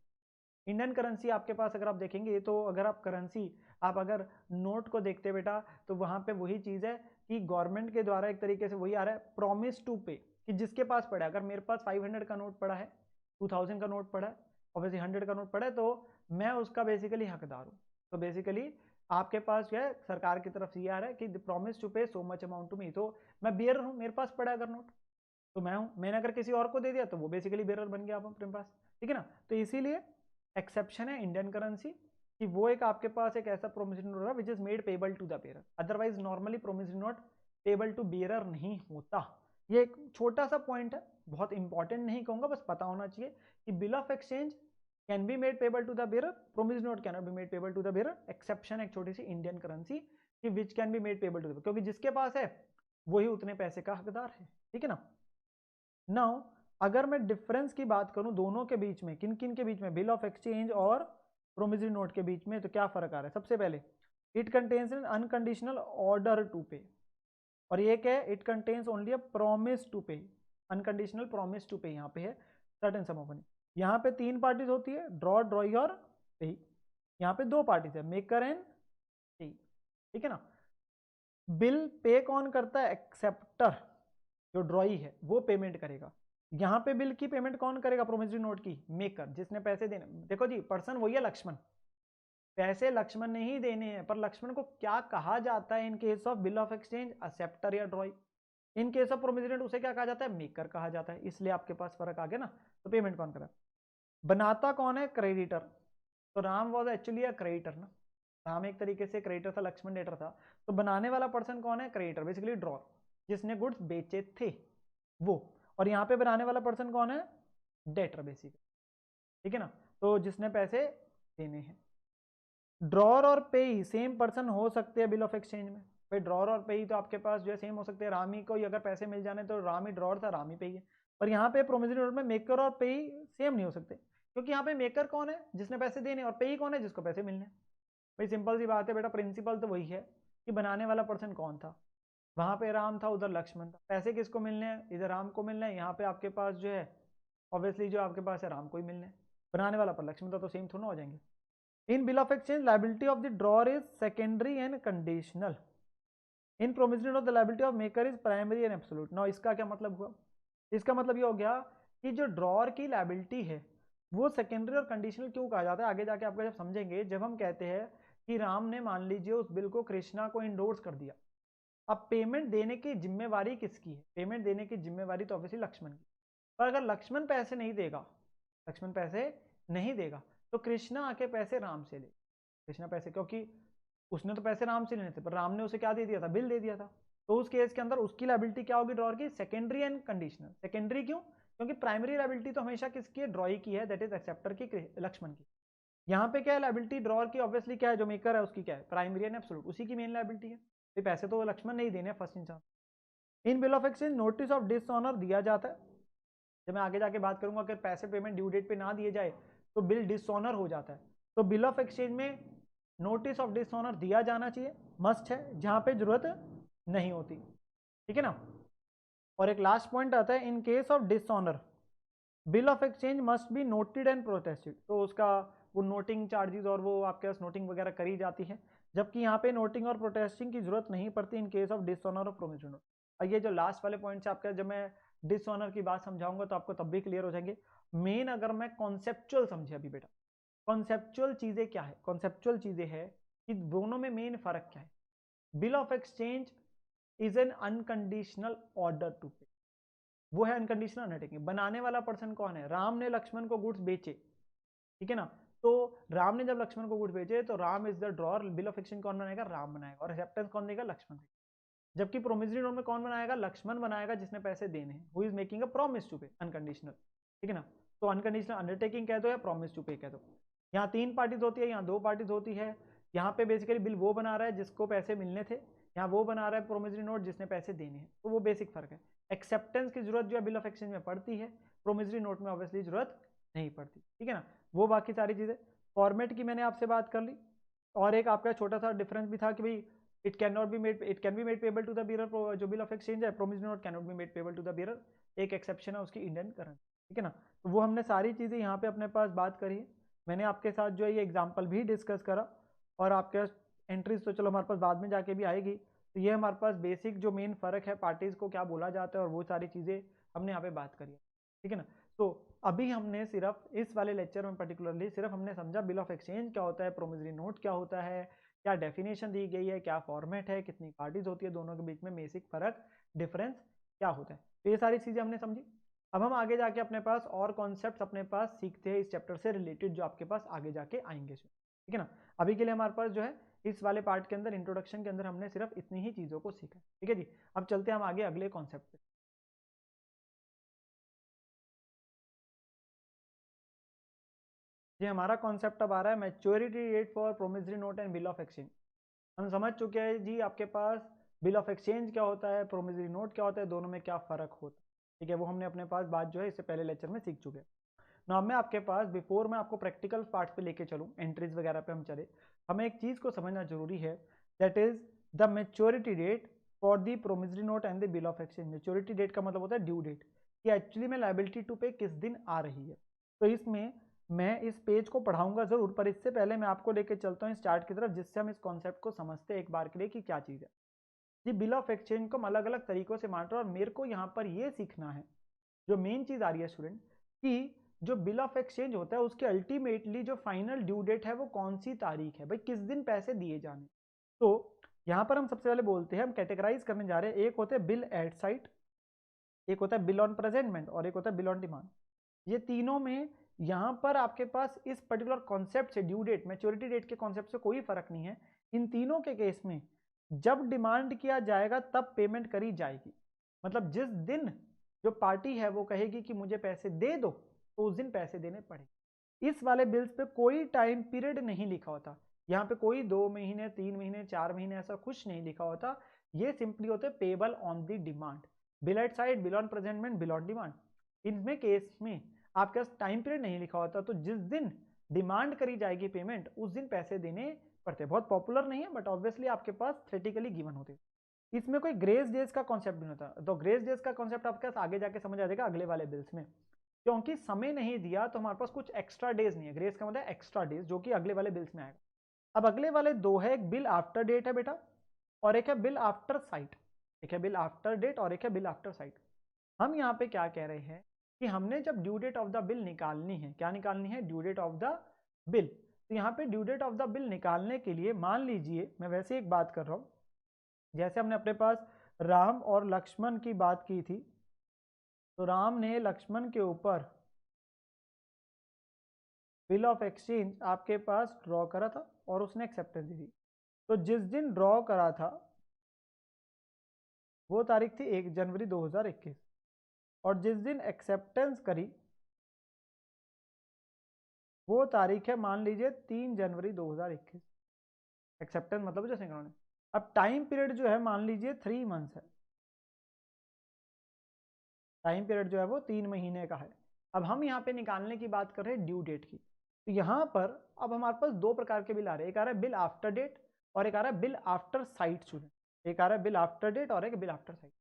इंडियन करेंसी आपके पास अगर आप देखेंगे, तो अगर आप करेंसी, आप अगर नोट को देखते बेटा, तो वहां पे वही चीज है कि गवर्नमेंट के द्वारा एक तरीके से वही आ रहा है, प्रॉमिस टू पे, कि जिसके पास पड़ा है। अगर मेरे पास 500 का नोट पड़ा है, 2000 का नोट पड़ा है, ऑब्वियसली 100 का नोट पड़ा है, तो मैं उसका बेसिकली हकदार हूं। तो बेसिकली आपके पास जो है सरकार की तरफ से ये आ रहा है कि promise to pay so much amount to me, तो मैं बियरर हूं, मेरे पास पड़ा है अगर नोट, तो मैं हूं। मैंने अगर किसी और को दे दिया तो वो बेसिकली बेरर बन गया आप अपने पास, ठीक है ना। तो इसीलिए एक्सेप्शन है इंडियन करेंसी, कि वो एक आपके पास एक ऐसा प्रोमिसरी नोट है which is made payable to the bearer, otherwise normally promissory note payable to bearer नहीं होता। ये एक छोटा सा पॉइंट है, बहुत इंपॉर्टेंट नहीं कहूंगा, बस पता होना चाहिए कि bill of exchange can be made payable to the bearer, promissory note can not be made payable to the bearer. Exception एक छोटी सी इंडियन करेंसी कि which can be made payable to the, क्योंकि जिसके पास है वही उतने पैसे का हकदार है, ठीक है ना। नाउ अगर मैं डिफरेंस की बात करूं दोनों के बीच में, किन किन के बीच में, बिल ऑफ एक्सचेंज और प्रोमिसरी नोट के बीच में, तो क्या फर्क आ रहा है? सबसे पहले it contains an unconditional order to pay, और ये क्या है? It contains only a promise to pay, unconditional promise to pay यहाँ पे है सर्टेन सम ऑफ मनी। यहाँ पे तीन पार्टीज होती है, ड्रॉ, ड्रॉई और पे। यहाँ पे दो पार्टीज है, मेकर एंड पे, ठीक है ना। बिल पे कौन करता है? एक्सेप्टर, जो ड्रॉई है वो पेमेंट करेगा। यहां पे बिल की पेमेंट कौन करेगा? प्रोमिसरी नोट की मेकर, जिसने पैसे देने। देखो जी, पर्सन वही है लक्ष्मण, पैसे लक्ष्मण ने ही देने हैं, पर लक्ष्मण को क्या कहा जाता है in case of bill of exchange? Acceptor या drawee. In case of promissory note उसे क्या कहा जाता है? मेकर कहा जाता है। इसलिए आपके पास फर्क आ गया ना। तो पेमेंट कौन करा? बनाता कौन है? क्रेडिटर। तो Ram was actually a creditor ना, राम एक तरीके से क्रेडिटर था, लक्ष्मण डेटर था। तो बनाने वाला पर्सन कौन है? क्रेडिटर, बेसिकली ड्रॉर, जिसने गुड्स बेचे थे वो। और यहां पे बनाने वाला पर्सन कौन है? डेटर बेसिकली, ठीक है ना। तो जिसने पैसे देने हैं। ड्रॉर और पेई सेम पर्सन हो सकते हैं बिल ऑफ एक्सचेंज में। भाई ड्रॉर और पेई तो आपके पास जो है सेम हो सकते हैं, राम ही को ही अगर पैसे मिल जाने तो राम ही ड्रॉर था, राम ही पेई है। पर यहाँ पे प्रोमिसरी नोट में मेकर और पेई सेम नहीं हो सकते, क्योंकि यहाँ पे मेकर कौन है? जिसने पैसे देने, और पेई कौन है? जिसको पैसे मिलने। भाई सिंपल सी बात है बेटा, प्रिंसिपल तो वही है कि बनाने वाला पर्सन कौन था। वहां पे राम था, उधर लक्ष्मण था। पैसे किसको मिलने हैं? इधर राम को मिलने हैं, यहाँ पे आपके पास जो है ऑब्वियसली जो आपके पास है राम को ही मिलने हैं। बनाने वाला पर लक्ष्मण था, तो सेम थोड़ा हो जाएंगे। In bill of exchange liability of the drawer is secondary and conditional, in promissory note the liability of maker is primary and absolute. Now इसका क्या मतलब हुआ? इसका मतलब ये हो गया कि जो ड्रॉर की लाइबिलिटी है वो सेकेंडरी और कंडीशनल क्यों कहा जाता है, आगे जाके आपको जब समझेंगे। जब हम कहते हैं कि राम ने मान लीजिए उस बिल को कृष्णा को इंडोर्स कर दिया, अब पेमेंट देने की जिम्मेवारी किसकी है? पेमेंट देने की जिम्मेवारी तो ऑब्वियसली लक्ष्मण की। पर अगर लक्ष्मण पैसे नहीं देगा, लक्ष्मण पैसे नहीं देगा, तो कृष्णा आके पैसे राम से ले। कृष्णा पैसे, क्योंकि उसने तो पैसे राम से लेने थे, पर राम ने उसे क्या दे दिया था? बिल दे दिया था। तो उस केस के अंदर उसकी लाइबिलिटी क्या होगी ड्रॉर की? Secondary and conditional. सेकेंडरी क्यों? क्योंकि प्राइमरी लाइबिलिटी तो हमेशा किसकी है, ड्रॉई की है, दैट इज एक्सेप्टर की, लक्ष्मण की। यहाँ पे क्या है लाइबिलिटी ड्रॉअर की, ऑब्वियसली क्या है, जो मेकर है उसकी क्या है, प्राइमरी एंड एब्सोल्यूट, उसी की मेन लाइबिलिटी है। तो पैसे तो लक्ष्मण नहीं देने फर्स्ट इंसान। In bill of exchange notice of dishonour दिया जाता है। जब मैं आगे जाके बात करूंगा अगर पैसे पेमेंट ड्यू डेट पे ना दिए जाए तो बिल डिसऑनर हो जाता है। तो बिल ऑफ एक्सचेंज में नोटिस ऑफ डिसऑनर दिया जाना चाहिए, मस्ट है, जहां पे जरूरत नहीं होती, ठीक है ना। और एक लास्ट पॉइंट आता है, in case of dishonour bill of exchange must be noted and protested. तो उसका वो नोटिंग चार्जेस और वो आपके पास नोटिंग वगैरह करी जाती है, जबकि यहाँ पे नोटिंग और प्रोटेस्टिंग की जरूरत नहीं पड़ती इन केस ऑफ डिसऑनर और प्रोमिसरी नोट। ये जो लास्ट वाले पॉइंट से आपका, जब मैं डिसऑनर की बात समझाऊंगा तो आपको तब भी क्लियर हो जाएंगे। मेन अगर मैं कॉन्सेप्चुअल समझे अभी बेटा, कॉन्सेप्चुअल चीजें क्या है, कॉन्सेप्चुअल चीजें है कि दोनों में मेन फर्क क्या है। Bill of exchange is an unconditional order to pay, वो है अनकंडीशनल अंडरटेकिंग। बनाने वाला पर्सन कौन है, राम ने लक्ष्मण को गुड्स बेचे, ठीक है ना। तो राम ने जब लक्ष्मण को गुड्स बेचे तो Ram is the drawer, bill of exchange कौन बनाएगा, राम बनाएगा, और एक्सेप्टेंस कौन देगा, लक्ष्मण देगा। जबकि प्रोमिसरी नोट में कौन बनाएगा, लक्ष्मण बनाएगा, जिसने पैसे देने हैं, who is making a promise to pay, unconditional, ठीक है ना। तो अनकंडीशनल अंडरटेकिंग कह दो या प्रॉमिस टू पे कह दो। यहाँ 3 पार्टीज होती है, यहाँ 2 पार्टीज होती है। यहाँ पे बेसिकली बिल वो बना रहा है जिसको पैसे मिलने थे, यहाँ वो बना रहा है प्रोमिसरी नोट जिसने पैसे देने हैं। तो वो बेसिक फर्क है। एक्सेप्टेंस की जरूरत जो है बिल ऑफ एक्सचेंज में पड़ती है, प्रोमिसरी नोट में ऑब्वियसली जरूरत नहीं पड़ती, ठीक है ना। वो बाकी सारी चीजें, फॉर्मेट की मैंने आपसे बात कर ली। और एक आपका छोटा सा डिफरेंस भी था कि भाई it can not be made, it can be made payable to the bearer, जो बिल ऑफ एक्सचेंज है, promissory note can not be made payable to the bearer, एक एक्सेप्शन है उसकी, इंडियन करंट, ठीक है ना। तो वो हमने सारी चीजें यहाँ पे अपने पास बात करी है। मैंने आपके साथ जो है ये एग्जाम्पल भी डिस्कस करा, और आपके एंट्रीज तो चलो हमारे पास बाद में जाके भी आएगी। तो ये हमारे पास बेसिक जो मेन फर्क है, पार्टीज को क्या बोला जाता है, और वो सारी चीजें हमने यहाँ पे बात करी है, ठीक है ना। तो अभी हमने सिर्फ इस वाले लेक्चर में पर्टिकुलरली सिर्फ हमने समझा बिल ऑफ एक्सचेंज क्या होता है, प्रोमिसरी नोट क्या होता है, क्या डेफिनेशन दी गई है, क्या फॉर्मेट है, कितनी पार्टीज होती है, दोनों के बीच में बेसिक फर्क डिफरेंस क्या होता है। तो ये सारी चीजें हमने समझी। अब हम आगे जाके अपने पास और कॉन्सेप्ट अपने पास सीखते हैं इस चैप्टर से रिलेटेड, जो आपके पास आगे जाके आएंगे, ठीक है ना। अभी के लिए हमारे पास जो है इस वाले पार्ट के अंदर, इंट्रोडक्शन के अंदर, हमने सिर्फ इतनी ही चीजों को सीखा, ठीक है जी। अब चलते हैं हम आगे अगले कॉन्सेप्ट पे। ये हमारा कॉन्सेप्ट अब आ रहा है maturity date for promissory note and bill of exchange. हम समझ चुके हैं जी आपके पास बिल ऑफ एक्सचेंज क्या होता है, प्रोमिसरी नोट क्या होता है, दोनों में क्या फर्क होता है, ठीक है। वो हमने अपने पास बात जो है इससे पहले लेक्चर में सीख चुके हैं। ना मैं आपके पास बिफोर मैं आपको प्रैक्टिकल पार्ट पे लेके चलूँ, एंट्रीज वगैरह पे हम चले, हमें एक चीज को समझना जरूरी है, that is the maturity date for the promissory note and the bill of exchange. Maturity date का मतलब होता है ड्यू डेट, कि एक्चुअली में लाइबिलिटी टू पे किस दिन आ रही है। तो इसमें मैं इस पेज को पढ़ाऊंगा जरूर, पर इससे पहले मैं आपको लेके चलता हूँ इस चार्ट की तरफ, जिससे हम इस कॉन्सेप्ट को समझते हैं एक बार के लिए कि क्या चीज है जी। बिल ऑफ एक्सचेंज को हम अलग अलग तरीकों से मान रहे हैं, और मेरे को यहाँ पर ये सीखना है, जो मेन चीज आ रही है स्टूडेंट, कि जो बिल ऑफ एक्सचेंज होता है उसके अल्टीमेटली जो फाइनल ड्यू डेट है वो कौन सी तारीख है, भाई किस दिन पैसे दिए जाने। तो यहाँ पर हम सबसे पहले बोलते हैं, हम कैटेगराइज करने जा रहे हैं, एक होता है बिल एट साइट, एक होता है बिल ऑन प्रेजेंटमेंट, और एक होता है बिल ऑन डिमांड। ये तीनों में यहाँ पर आपके पास इस पर्टिकुलर कॉन्सेप्ट से, ड्यू डेट मैच्योरिटी डेट के कॉन्सेप्ट से कोई फर्क नहीं है। इन तीनों के केस में जब डिमांड किया जाएगा तब पेमेंट करी जाएगी। मतलब जिस दिन जो पार्टी है वो कहेगी कि मुझे पैसे दे दो, तो उस दिन पैसे देने पड़ेंगे। इस वाले बिल्स पे कोई टाइम पीरियड नहीं लिखा होता, यहाँ पे कोई 2 महीने 3 महीने 4 महीने ऐसा कुछ नहीं लिखा होता। ये सिंपली होते payable on the demand, bill eight side, bill on presentment, bill on demand. इनमें केस में आपके पास टाइम पीरियड नहीं लिखा होता, तो जिस दिन डिमांड करी जाएगी पेमेंट उस दिन पैसे देने पड़ते हैं। बहुत पॉपुलर नहीं है, बट ऑब्वियसली आपके पास थ्योरेटिकली गिवन होते हैं। इसमें कोई ग्रेस डेज का कॉन्सेप्ट नहीं होता, तो ग्रेस डेज का कॉन्सेप्ट आपके पास आगे जाके समझ आ जाएगा अगले वाले बिल्स में। क्योंकि समय नहीं दिया तो हमारे पास कुछ एक्स्ट्रा डेज नहीं है, ग्रेस का मतलब एक्स्ट्रा डेज, जो कि अगले वाले बिल्स में आएगा। अब अगले वाले दो है, एक बिल आफ्टर डेट है बेटा, और एक है बिल आफ्टर साइट। एक है बिल आफ्टर डेट और एक है बिल आफ्टर साइट। हम यहाँ पे क्या कह रहे हैं कि हमने जब due date of the bill निकालनी है, क्या निकालनी है, due date of the bill. तो यहाँ पे due date of the bill निकालने के लिए मान लीजिए, मैं वैसे एक बात कर रहा हूँ, जैसे हमने अपने पास राम और लक्ष्मण की बात की थी, तो राम ने लक्ष्मण के ऊपर बिल ऑफ एक्सचेंज आपके पास ड्रॉ करा था और उसने एक्सेप्टेंस दी थी। तो जिस दिन ड्रॉ करा था वो तारीख थी 1 जनवरी 2021। और जिस दिन एक्सेप्टेंस करी वो तारीख है मान लीजिए 3 जनवरी 2021। एक्सेप्टेंस मतलब जो सिंक्रोनिस। अब टाइम पीरियड जो है मान लीजिए 3 मंथ्स है, टाइम पीरियड जो है वो 3 महीने का है। अब हम यहाँ पे निकालने की बात कर रहे हैं ड्यू डेट की। तो यहाँ पर अब हमारे पास दो प्रकार के बिल आ रहे हैं, एक आ रहा है बिल आफ्टर डेट और एक आ रहा है बिल आफ्टर साइट। स्टूडेंट एक आ रहा है बिल आफ्टर डेट और एक बिल आफ्टर साइट।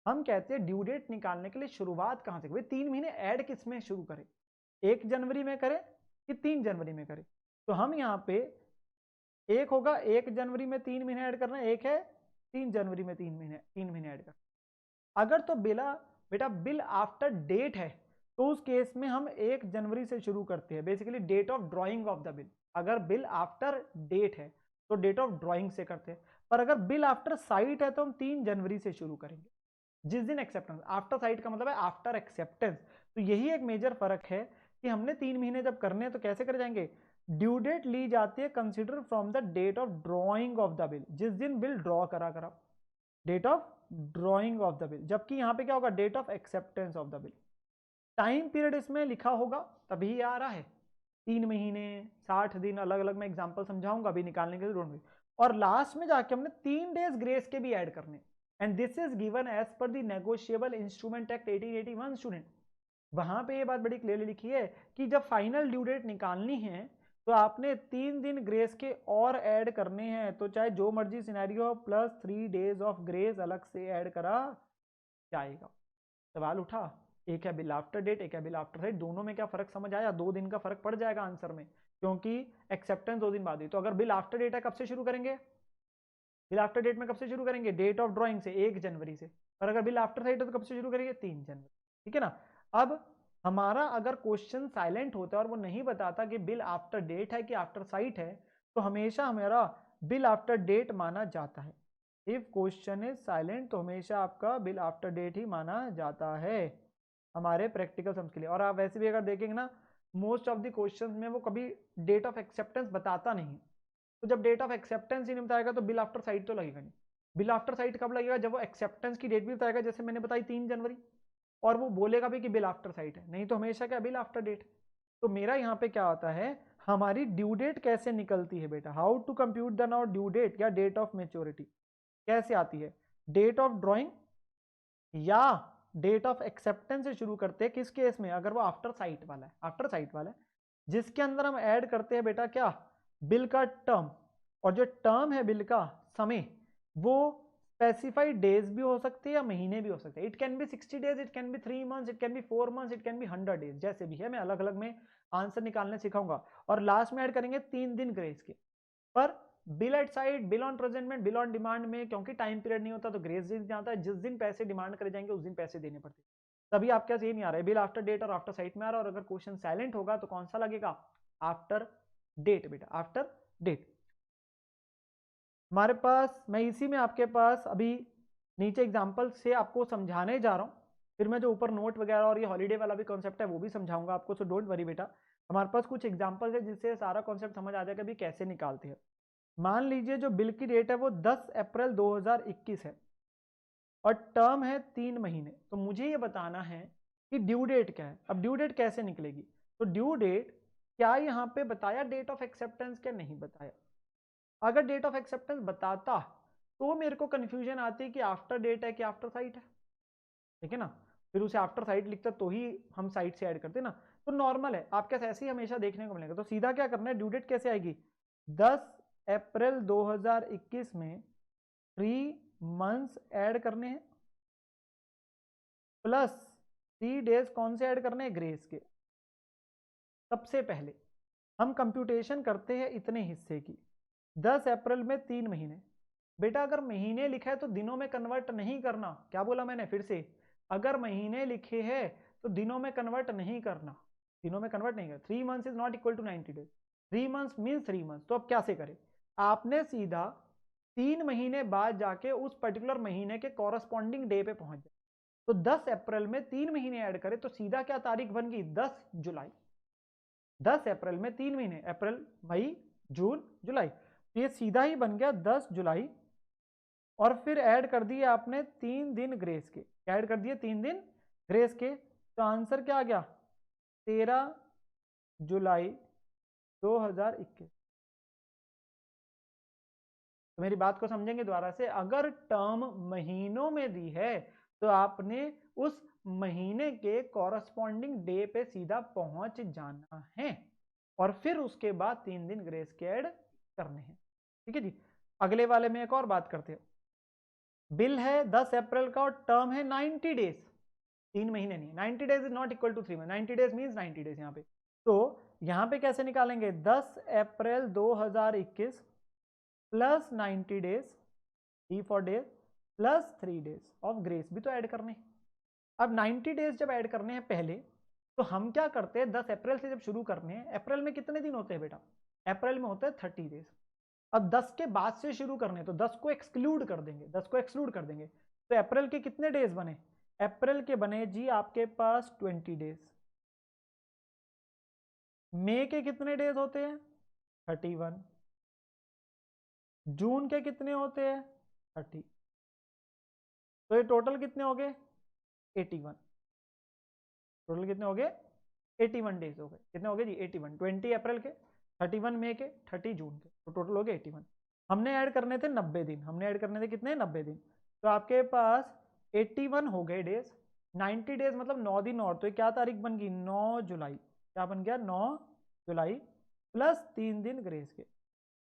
हम कहते हैं ड्यू डेट निकालने के लिए शुरुआत कहाँ से करें, 3 महीने ऐड किस में शुरू करें, 1 जनवरी में करें कि 3 जनवरी में करें। तो हम यहाँ पे एक होगा 1 जनवरी में 3 महीने ऐड करना, एक है 3 जनवरी में 3 महीने ऐड करना। अगर तो बेटा बिल आफ्टर डेट है तो उस केस में हम 1 जनवरी से शुरू करते हैं, basically date of drawing of the bill. अगर बिल आफ्टर डेट है तो डेट ऑफ ड्रॉइंग से करते हैं, पर अगर बिल आफ्टर साइट है तो हम 3 जनवरी से शुरू करेंगे जिस दिन एक्सेप्टेंस। आफ्टर साइट का मतलब है आफ्टर एक्सेप्टेंस। तो यही एक मेजर फर्क है कि हमने 3 महीने जब करने हैं तो कैसे कर जाएंगे, ड्यू डेट ली जाती है consider from the date of drawing of the bill, जिस दिन बिल ड्रॉ करा, date of drawing of the bill. जबकि यहां पे क्या होगा, date of acceptance of the bill. Time period इसमें लिखा होगा तभी आ रहा है, 3 महीने 60 दिन, अलग अलग मैं एग्जांपल समझाऊंगा अभी निकालने के लिए डोंट वरी। और लास्ट में जाके हमने 3 डेज ग्रेस के भी ऐड करने, and this is given as per the negotiable instrument act 1881। Student वहां पे ये बात बड़ी क्लियरली लिखी है कि जब फाइनल ड्यू डेट निकालनी है तो आपने 3 दिन ग्रेस के और ऐड करने हैं, तो चाहे जो मर्जी scenario plus 3 days of grace अलग से ऐड करा जाएगा। सवाल उठा, एक है बिल आफ्टर डेट, एक है बिल आफ्टर साइट, दोनों में क्या फर्क समझ आया, 2 दिन का फर्क पड़ जाएगा आंसर में, क्योंकि एक्सेप्टेंस 2 दिन बाद हुई। तो अगर बिल आफ्टर डेट है कब से शुरू करेंगे, बिल आफ्टर डेट में कब से शुरू करेंगे, डेट ऑफ ड्रॉइंग से 1 जनवरी से। और अगर बिल आफ्टर साइट है तो कब से शुरू करेंगे, 3 जनवरी। ठीक है ना। अब हमारा अगर क्वेश्चन साइलेंट होता है और वो नहीं बताता कि बिल आफ्टर डेट है कि आफ्टर साइट है, तो हमेशा हमारा बिल आफ्टर डेट माना जाता है। इफ क्वेश्चन इज साइलेंट तो हमेशा आपका बिल आफ्टर डेट ही माना जाता है हमारे प्रैक्टिकल सम्स के लिए। और आप वैसे भी अगर देखेंगे ना, मोस्ट ऑफ द क्वेश्चंस में वो कभी डेट ऑफ एक्सेप्टेंस बताता नहीं। तो जब डेट ऑफ एक्सेप्टेंस ही नहीं बताएगा तो बिल आफ्टर साइट तो लगेगा नहीं। बिल आफ्टर साइट कब लगेगा, जब वो एक्सेप्टेंस की डेट भी बताएगा, जैसे मैंने बताई 3 जनवरी, और वो बोलेगा भी कि बिल आफ्टर साइट है, नहीं तो हमेशा क्या बिल आफ्टर डेट। तो मेरा यहाँ पे क्या आता है, हमारी ड्यू डेट कैसे निकलती है बेटा, how to compute the now due date या डेट ऑफ मेच्योरिटी कैसे आती है, डेट ऑफ ड्रॉइंग या डेट ऑफ एक्सेप्टेंस से शुरू करते हैं। किस केस में, अगर वो आफ्टर साइट वाला है, आफ्टर साइट वाला है जिसके अंदर हम ऐड करते हैं बेटा क्या, बिल का टर्म, और जो टर्म है बिल का समय वो स्पेसिफाइड डेज भी हो सकते हैं या महीने भी हो सकते हैं। It can B 60 days, it can B 3 months, it can B 4 months, it can B 100 days, जैसे भी है। मैं अलग अलग में आंसर निकालने सिखाऊंगा। और लास्ट में ऐड करेंगे 3 दिन ग्रेस के। पर bill eight side, bill on presentment, bill on demand में क्योंकि टाइम पीरियड नहीं होता तो ग्रेस दिन जाता है, जिस दिन पैसे डिमांड करे जाएंगे उस दिन पैसे देने पड़ते हैं। तभी आपके पास ये नहीं आ रहा है बिल आफ्टर डेट और आफ्टर साइट में आ रहा है। और अगर क्वेश्चन साइलेंट होगा तो कौन सा लगेगा, आफ्टर डेट बेटा, आफ्टर डेट। हमारे पास, मैं इसी में आपके पास अभी नीचे एग्जाम्पल से आपको समझाने जा रहा हूँ, फिर मैं जो ऊपर नोट वगैरह और ये हॉलीडे वाला भी कॉन्सेप्ट है वो भी समझाऊंगा आपको, सो डोंट वरी बेटा। हमारे पास कुछ एग्जाम्पल्स है जिससे सारा कॉन्सेप्ट समझ आ जाएगा भी कैसे निकालते हैं। मान लीजिए जो बिल की डेट है वो 10 अप्रैल 2021 है और टर्म है 3 महीने। तो मुझे ये बताना है कि ड्यू डेट क्या है। अब ड्यू डेट कैसे निकलेगी, तो ड्यू डेट क्या यहाँ पे बताया डेट ऑफ एक्सेप्टेंस क्या, नहीं बताया। अगर डेट ऑफ एक्सेप्टेंस बताता तो मेरे को कंफ्यूजन आती कि आफ्टर डेट है कि आफ्टर साइट है, ठीक है ना। फिर उसे आफ्टर साइट लिखता तो ही हम साइट से ऐड करते ना। तो नॉर्मल है आपके साथ ऐसे ही हमेशा देखने को मिलेगा। तो सीधा क्या करना है, ड्यू डेट कैसे आएगी, 10 अप्रैल 2021 में 3 मंथ्स ऐड करने हैं प्लस 3 डेज कौन से ऐड करने हैं, ग्रेस के। सबसे पहले हम कंप्यूटेशन करते हैं इतने हिस्से की, 10 अप्रैल में 3 महीने। बेटा अगर महीने लिखा है तो दिनों में कन्वर्ट नहीं करना। क्या बोला मैंने फिर से, अगर महीने लिखे हैं तो दिनों में कन्वर्ट नहीं करना, दिनों में कन्वर्ट नहीं करना। 3 months is not equal to 90 days, 3 months means 3 months. तो अब क्या से करें, आपने सीधा 3 महीने बाद जाके उस पर्टिकुलर महीने के कॉरस्पॉन्डिंग डे पे पहुंच जाए। तो 10 अप्रैल में 3 महीने ऐड करें तो सीधा क्या तारीख बन गई, 10 जुलाई। 10 अप्रैल में 3 महीने, अप्रैल मई जून जुलाई, तो ये सीधा ही बन गया 10 जुलाई। और फिर ऐड कर दिए आपने 3 दिन ग्रेस के, ऐड कर दिए 3 दिन ग्रेस के, तो आंसर क्या आ गया 13 जुलाई 2021। तो मेरी बात को समझेंगे दोबारा से, अगर टर्म महीनों में दी है तो आपने उस महीने के कॉरस्पॉन्डिंग डे पे सीधा पहुंच जाना है और फिर उसके बाद 3 दिन ग्रेस के ऐड करने हैं। ठीक है जी। अगले वाले में एक और बात करते हैं। बिल है 10 अप्रैल का और टर्म है 90 डेज, 3 महीने नहीं, 90 days is not equal to 3 month, 90 days means 90 days यहाँ पे। तो यहाँ पे कैसे निकालेंगे, 10 April 2021 plus 90 days, D for days, plus 3 days of grace भी तो ऐड करने हैं। अब 90 डेज जब ऐड करने हैं पहले, तो हम क्या करते हैं, 10 अप्रैल से जब शुरू करने हैं, अप्रैल में कितने दिन होते हैं बेटा, अप्रैल में होते हैं 30 डेज। अब 10 के बाद से शुरू करने, तो 10 को एक्सक्लूड कर देंगे, 10 को एक्सक्लूड कर देंगे, तो अप्रैल के कितने डेज बने, अप्रैल के बने जी आपके पास 20 डेज। मई के कितने डेज होते हैं 31, जून के कितने होते हैं 30, तो ये टोटल कितने हो गए 81, टोटल कितने हो गए 81 डेज हो गए। कितने हो गए जी 81, 20 अप्रैल के, 31 मई के, 30 जून के, तो टोटल हो गए 81। हमने ऐड करने थे 90 दिन, हमने ऐड करने थे कितने 90 दिन, तो आपके पास 81 हो गए डेज, 90 डेज मतलब 9 दिन और, तो क्या तारीख बन गई 9 जुलाई, क्या बन गया 9 जुलाई प्लस 3 दिन ग्रेस के।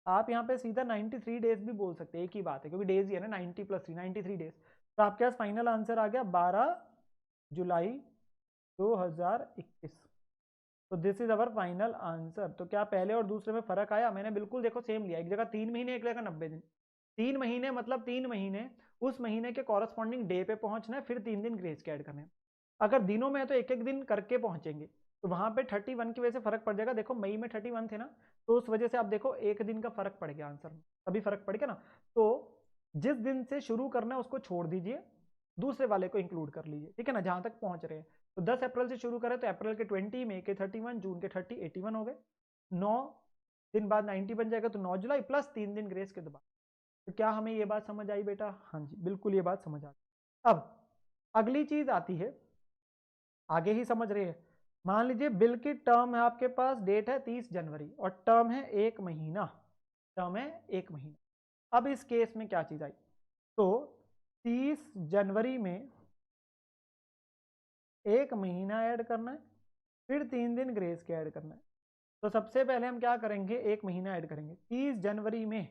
आप यहाँ पे सीधा 93 डेज भी बोल सकते हैं, एक ही बात है क्योंकि डेज ही है ना, 90 प्लस 3 93 डेज। तो आपके पास फाइनल आंसर आ गया 12 जुलाई 2021। तो this is our final answer. तो क्या पहले और दूसरे में फर्क आया, मैंने बिल्कुल देखो सेम लिया, एक जगह 3 महीने एक जगह 90 दिन। 3 महीने मतलब 3 महीने उस महीने के कॉरस्पॉन्डिंग डे पे पहुंचना है, फिर 3 दिन ग्रेस के ऐड करने। अगर दिनों में है तो एक एक दिन करके पहुंचेंगे, तो वहां पे 31 की वजह से फर्क पड़ जाएगा। देखो मई में 31 थे ना, तो उस वजह से आप देखो एक दिन का फर्क पड़ गया आंसर में, तभी फर्क पड़ गया ना। तो जिस दिन से शुरू करना है उसको छोड़ दीजिए, दूसरे वाले को इंक्लूड कर लीजिए, ठीक है ना, जहां तक पहुंच रहे हैं। तो 10 अप्रैल से शुरू करें तो अप्रैल के 20, मई के 31, जून के 30, 81 हो गए। 9 दिन बाद 90 बन जाएगा, तो 9 जुलाई प्लस 3 दिन ग्रेस के बाद। तो क्या हमें ये बात समझ आई बेटा, हाँ जी बिल्कुल ये बात समझ आ गई। अब अगली चीज आती है, आगे ही समझ रहे हैं। मान लीजिए बिल की टर्म है आपके पास, डेट है 30 जनवरी और टर्म है 1 महीना, टर्म है 1 महीना। अब इस केस में क्या चीज आई, तो 30 जनवरी में 1 महीना ऐड करना है, फिर 3 दिन ग्रेस के ऐड करना है। तो सबसे पहले हम क्या करेंगे, 1 महीना ऐड करेंगे। 30 जनवरी में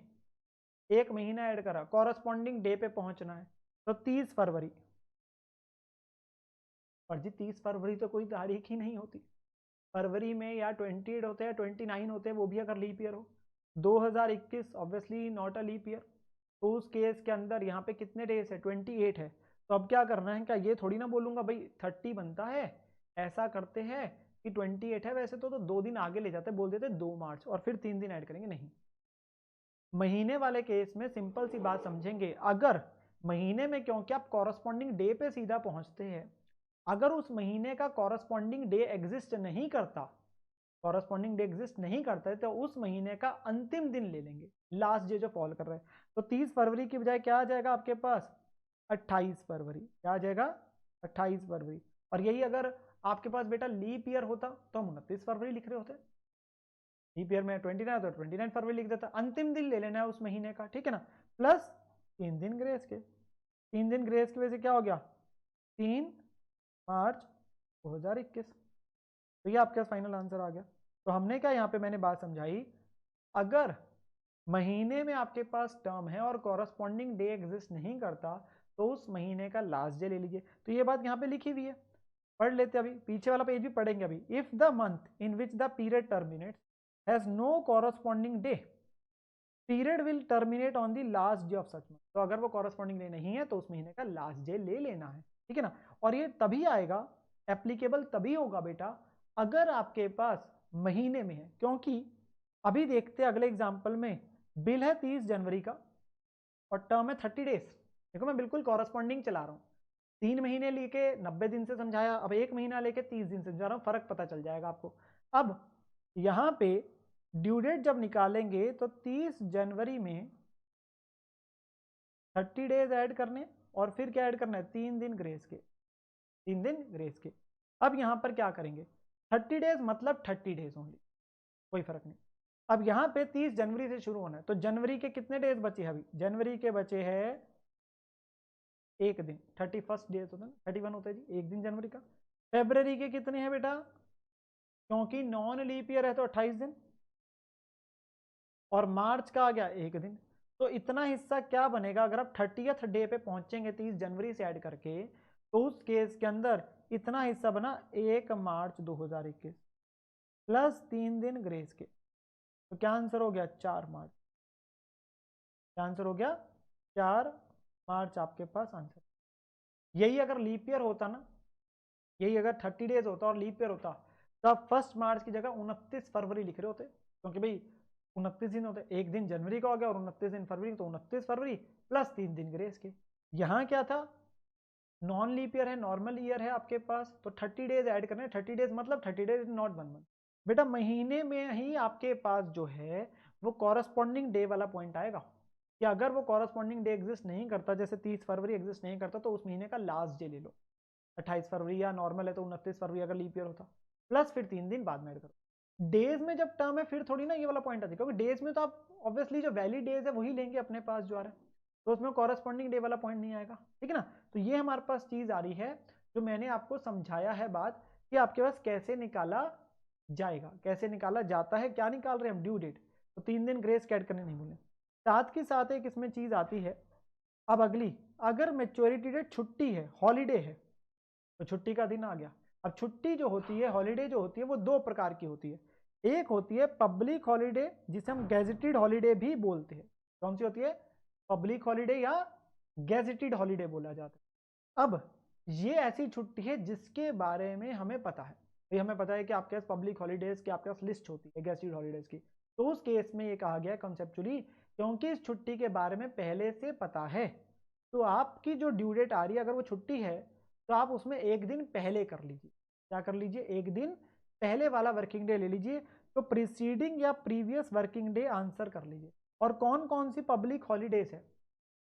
1 महीना ऐड करा, कॉरस्पॉन्डिंग डे पे पहुंचना है, तो 30 फरवरी। और जी 30 फरवरी तो कोई तारीख ही नहीं होती, फरवरी में या 28 होते हैं 29 होते हैं, वो भी अगर लीप ईयर हो। 2021 obviously not a leap year, तो उस केस के अंदर यहाँ पे कितने डेज है 28 है। तो अब क्या करना है, क्या ये थोड़ी ना बोलूंगा भाई 30 बनता है, ऐसा करते हैं कि 28 है वैसे तो 2 दिन आगे ले जाते, बोल देते 2 मार्च और फिर 3 दिन ऐड करेंगे। नहीं, महीने वाले केस में सिंपल सी बात समझेंगे, अगर महीने में क्योंकि आप कॉरस्पॉन्डिंग डे पे सीधा पहुंचते हैं, अगर उस महीने का कॉरस्पॉन्डिंग डे एग्जिस्ट नहीं करता, कॉरस्पॉन्डिंग डे एग्जिस्ट नहीं करता है, तो उस महीने का अंतिम दिन ले लेंगे, लास्ट डे जो फॉल कर रहा है। तो 30 फरवरी की बजाय क्या आ जाएगा आपके पास 28 फरवरी, क्या आ जाएगा 28 फरवरी। और यही अगर आपके पास बेटा लीप ईयर होता तो हम 29 फरवरी लिख रहे होते, लीप ईयर में 29 तो 29 फरवरी लिख देता, अंतिम दिन ले लेना है उस महीने का, ठीक है ना, प्लस 3 दिन ग्रेस के। 3 दिन ग्रेस की वजह से क्या हो गया 3 मार्च 2021। तो ये आपके पास फाइनल आंसर आ गया। तो हमने क्या यहाँ पे मैंने बात समझाई, अगर महीने में आपके पास टर्म है और कॉरस्पॉन्डिंग डे एग्जिस्ट नहीं करता, तो उस महीने का लास्ट डे ले लीजिए। तो ये बात यहाँ पे लिखी हुई है, पढ़ लेते अभी, पीछे वाला पेज भी पढ़ेंगे अभी। If the month in which the period terminates has no corresponding day, period will terminate on the last day of such month. तो अगर वो कॉरस्पॉन्डिंग डे नहीं है तो उस महीने का लास्ट डे ले लेना है, ठीक है ना। और ये तभी आएगा, एप्लीकेबल तभी होगा बेटा अगर आपके पास महीने में है, क्योंकि अभी देखते हैं अगले एग्जाम्पल में, बिल है 30 जनवरी का और टर्म है 30 डेज। देखो मैं बिल्कुल कॉरस्पॉन्डिंग चला रहा हूँ, 3 महीने लेके 90 दिन से समझाया, अब 1 महीना लेके 30 दिन से समझा रहा हूँ, फर्क पता चल जाएगा आपको। अब यहाँ पे ड्यू डेट जब निकालेंगे तो 30 जनवरी में 30 डेज ऐड करने और फिर क्या ऐड करना है 3 दिन ग्रेस के। 3 दिन ग्रेस के। अब यहाँ पर क्या करेंगे, 30 डेज मतलब 30 डेज ओनली, कोई फर्क नहीं। अब यहाँ पे 30 जनवरी से शुरू होना है, तो जनवरी के कितने डेज बचे हैं अभी, जनवरी के बचे हैं एक दिन, 31 डेज होता है ना, 31 होता है जी, एक दिन जनवरी का। फेब्रवरी के कितने हैं बेटा, क्योंकि नॉन लीप ईयर है तो 28 दिन, और मार्च का आ गया एक दिन। तो इतना हिस्सा क्या बनेगा, अगर आप 30th डे पे पहुंचेंगे 30 जनवरी से ऐड करके, तो उस केस के अंदर इतना हिस्सा बना 1 मार्च 2021 प्लस 3 दिन ग्रेस के। तो क्या आंसर हो गया, 4 मार्च। क्या आंसर हो गया, 4 मार्च आपके पास आंसर। यही अगर लीप ईयर होता ना, यही अगर 30 डेज होता और लीप ईयर होता, तो आप 1 मार्च की जगह 29 फरवरी लिख रहे होते, क्योंकि भाई 29 दिन होते, एक दिन जनवरी का हो गया और 29 दिन फरवरी, तो 29 फरवरी प्लस 3 दिन ग्रेस के। यहाँ क्या था, नॉन लीप ईयर है, नॉर्मल ईयर है आपके पास, तो 30 डेज ऐड करने, 30 डेज मतलब 30 डेज नॉट 1 मंथ। बेटा महीने में ही आपके पास जो है वो कॉरस्पॉन्डिंग डे वाला पॉइंट आएगा, कि अगर वो कॉरस्पॉन्डिंग डे एग्जिस्ट नहीं करता, जैसे 30 फरवरी एग्जिस्ट नहीं करता, तो उस महीने का लास्ट डे ले लो, 28 फरवरी, या नॉर्मल है तो 29 फरवरी अगर लीप ईयर होता, प्लस फिर 3 दिन बाद में ऐड करो। डेज में जब टर्म है फिर थोड़ी ना ये वाला पॉइंट आती है, क्योंकि डेज में तो आप ऑब्वियसली जो वैलिड डेज है वही लेंगे अपने पास जो आ रहा है, तो उसमें कॉरस्पॉन्डिंग डे वाला पॉइंट नहीं आएगा, ठीक है ना। तो ये हमारे पास चीज आ रही है, जो मैंने आपको समझाया है बात, कि आपके पास कैसे निकाला जाएगा, कैसे निकाला जाता है, क्या निकाल रहे हैं हम, ड्यू डेट। तो 3 दिन ग्रेस कैड करने नहीं भूलें। साथ के साथ एक इसमें चीज आती है, अब अगली, अगर मेच्योरिटी डेट छुट्टी है, हॉलीडे है, तो छुट्टी का दिन आ गया। अब छुट्टी जो होती है, हॉलीडे जो होती है, वो 2 प्रकार की होती है। एक होती है पब्लिक हॉलीडे, जिसे हम गैजेटेड हॉलीडे भी बोलते हैं। कौन सी होती है, पब्लिक हॉलीडे या गैजेटेड हॉलीडे बोला जाता है। अब ये ऐसी छुट्टी है जिसके बारे में हमें पता है, भाई हमें पता है कि आपके पास पब्लिक हॉलीडेज की आपके पास लिस्ट होती है गैजेटेड हॉलीडेज की, तो उस केस में ये कहा गया कंसेप्चुअली, क्योंकि इस छुट्टी के बारे में पहले से पता है, तो आपकी जो ड्यू डेट आ रही है, अगर वो छुट्टी है तो आप उसमें एक दिन पहले कर लीजिए। क्या कर लीजिए, एक दिन पहले वाला वर्किंग डे ले लीजिए, तो प्रीसीडिंग या प्रीवियस वर्किंग डे आंसर कर लीजिए। और कौन कौन सी पब्लिक हॉलीडेज है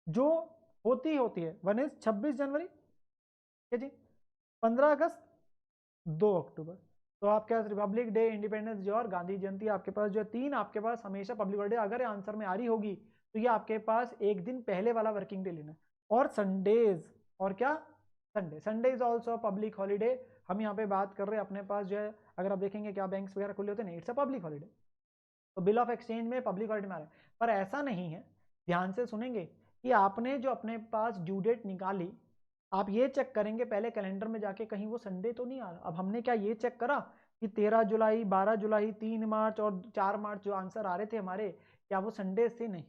जो होती है, वन इज 26 जनवरी, ठीक है जी, 15 अगस्त, 2 अक्टूबर। तो आपके पास रिपब्लिक डे, इंडिपेंडेंस डे और गांधी जयंती आपके पास जो है, 3 आपके पास हमेशा पब्लिक हॉलीडे अगर आंसर में आ रही होगी, तो ये आपके पास एक दिन पहले वाला वर्किंग डे लेना। और संडेज, और क्या, Sunday is also public holiday. हम यहाँ पे बात कर रहे हैं अपने पास जो है, अगर आप देखेंगे क्या बैंक्स वगैरह खुले होते हैं, इट्स अ पब्लिक हॉलीडे, तो बिल ऑफ एक्सचेंज में पब्लिक हॉलीडे में आ रहा है। पर ऐसा नहीं है, ध्यान से सुनेंगे, कि आपने जो अपने पास ड्यू डेट निकाली, आप ये चेक करेंगे पहले कैलेंडर में जाके कहीं वो संडे तो नहीं आ रहा। अब हमने क्या ये चेक करा कि 13 जुलाई, 12 जुलाई, 3 मार्च और 4 मार्च जो आंसर आ रहे थे हमारे, क्या वो संडे से, नहीं।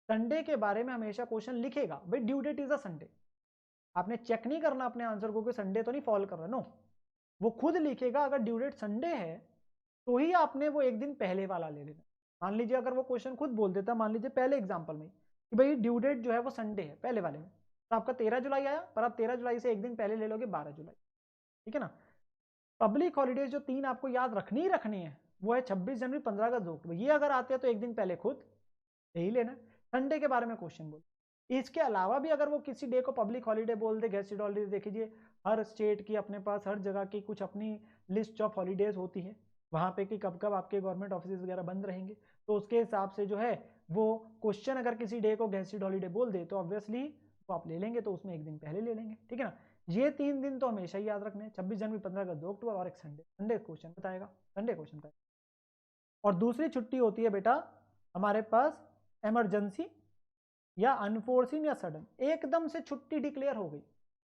संडे के बारे में हमेशा क्वेश्चन लिखेगा, भाई due date is a Sunday, आपने चेक नहीं करना अपने आंसर को कि संडे तो नहीं फॉल कर रहा, नो, वो खुद लिखेगा अगर ड्यू डेट संडे है तो ही आपने वो एक दिन पहले वाला ले लेना। मान लीजिए अगर वो क्वेश्चन खुद बोल देता, मान लीजिए पहले एग्जांपल में कि भाई ड्यू डेट जो है वो संडे है पहले वाले में, तो आपका 13 जुलाई आया, पर आप 13 जुलाई से एक दिन पहले ले लोगे 12 जुलाई, ठीक है ना। पब्लिक हॉलीडेज जो 3 आपको याद रखनी ही रखनी है, वो है 26 जनवरी, 15 अगस्त, 2 अक्टूबर। ये अगर आते हैं तो एक दिन पहले खुद यही लेना। संडे के बारे में क्वेश्चन बोल, इसके अलावा भी अगर वो किसी डे को पब्लिक हॉलीडे बोल दे, गेस्टेड हॉलीडे, देख लीजिए हर स्टेट की अपने पास, हर जगह की कुछ अपनी लिस्ट ऑफ हॉलीडेज होती है, वहां पे कि कब कब आपके गवर्नमेंट ऑफिस वगैरह बंद रहेंगे, तो उसके हिसाब से जो है वो क्वेश्चन अगर किसी डे को गेस्टेड हॉलीडे बोल दे, तो ऑब्वियसली वो आप ले लेंगे, तो उसमें एक दिन पहले ले लेंगे, ठीक है ना। ये 3 दिन तो हमेशा ही याद रखने, 26 जनवरी, 15 अगस्त, 2 अक्टूबर और एक संडे। संडे क्वेश्चन बताएगा, संडे क्वेश्चन का। और दूसरी छुट्टी होती है बेटा हमारे पास इमरजेंसी या अनफोर्सिन या सडन, एकदम से छुट्टी डिक्लेयर हो गई,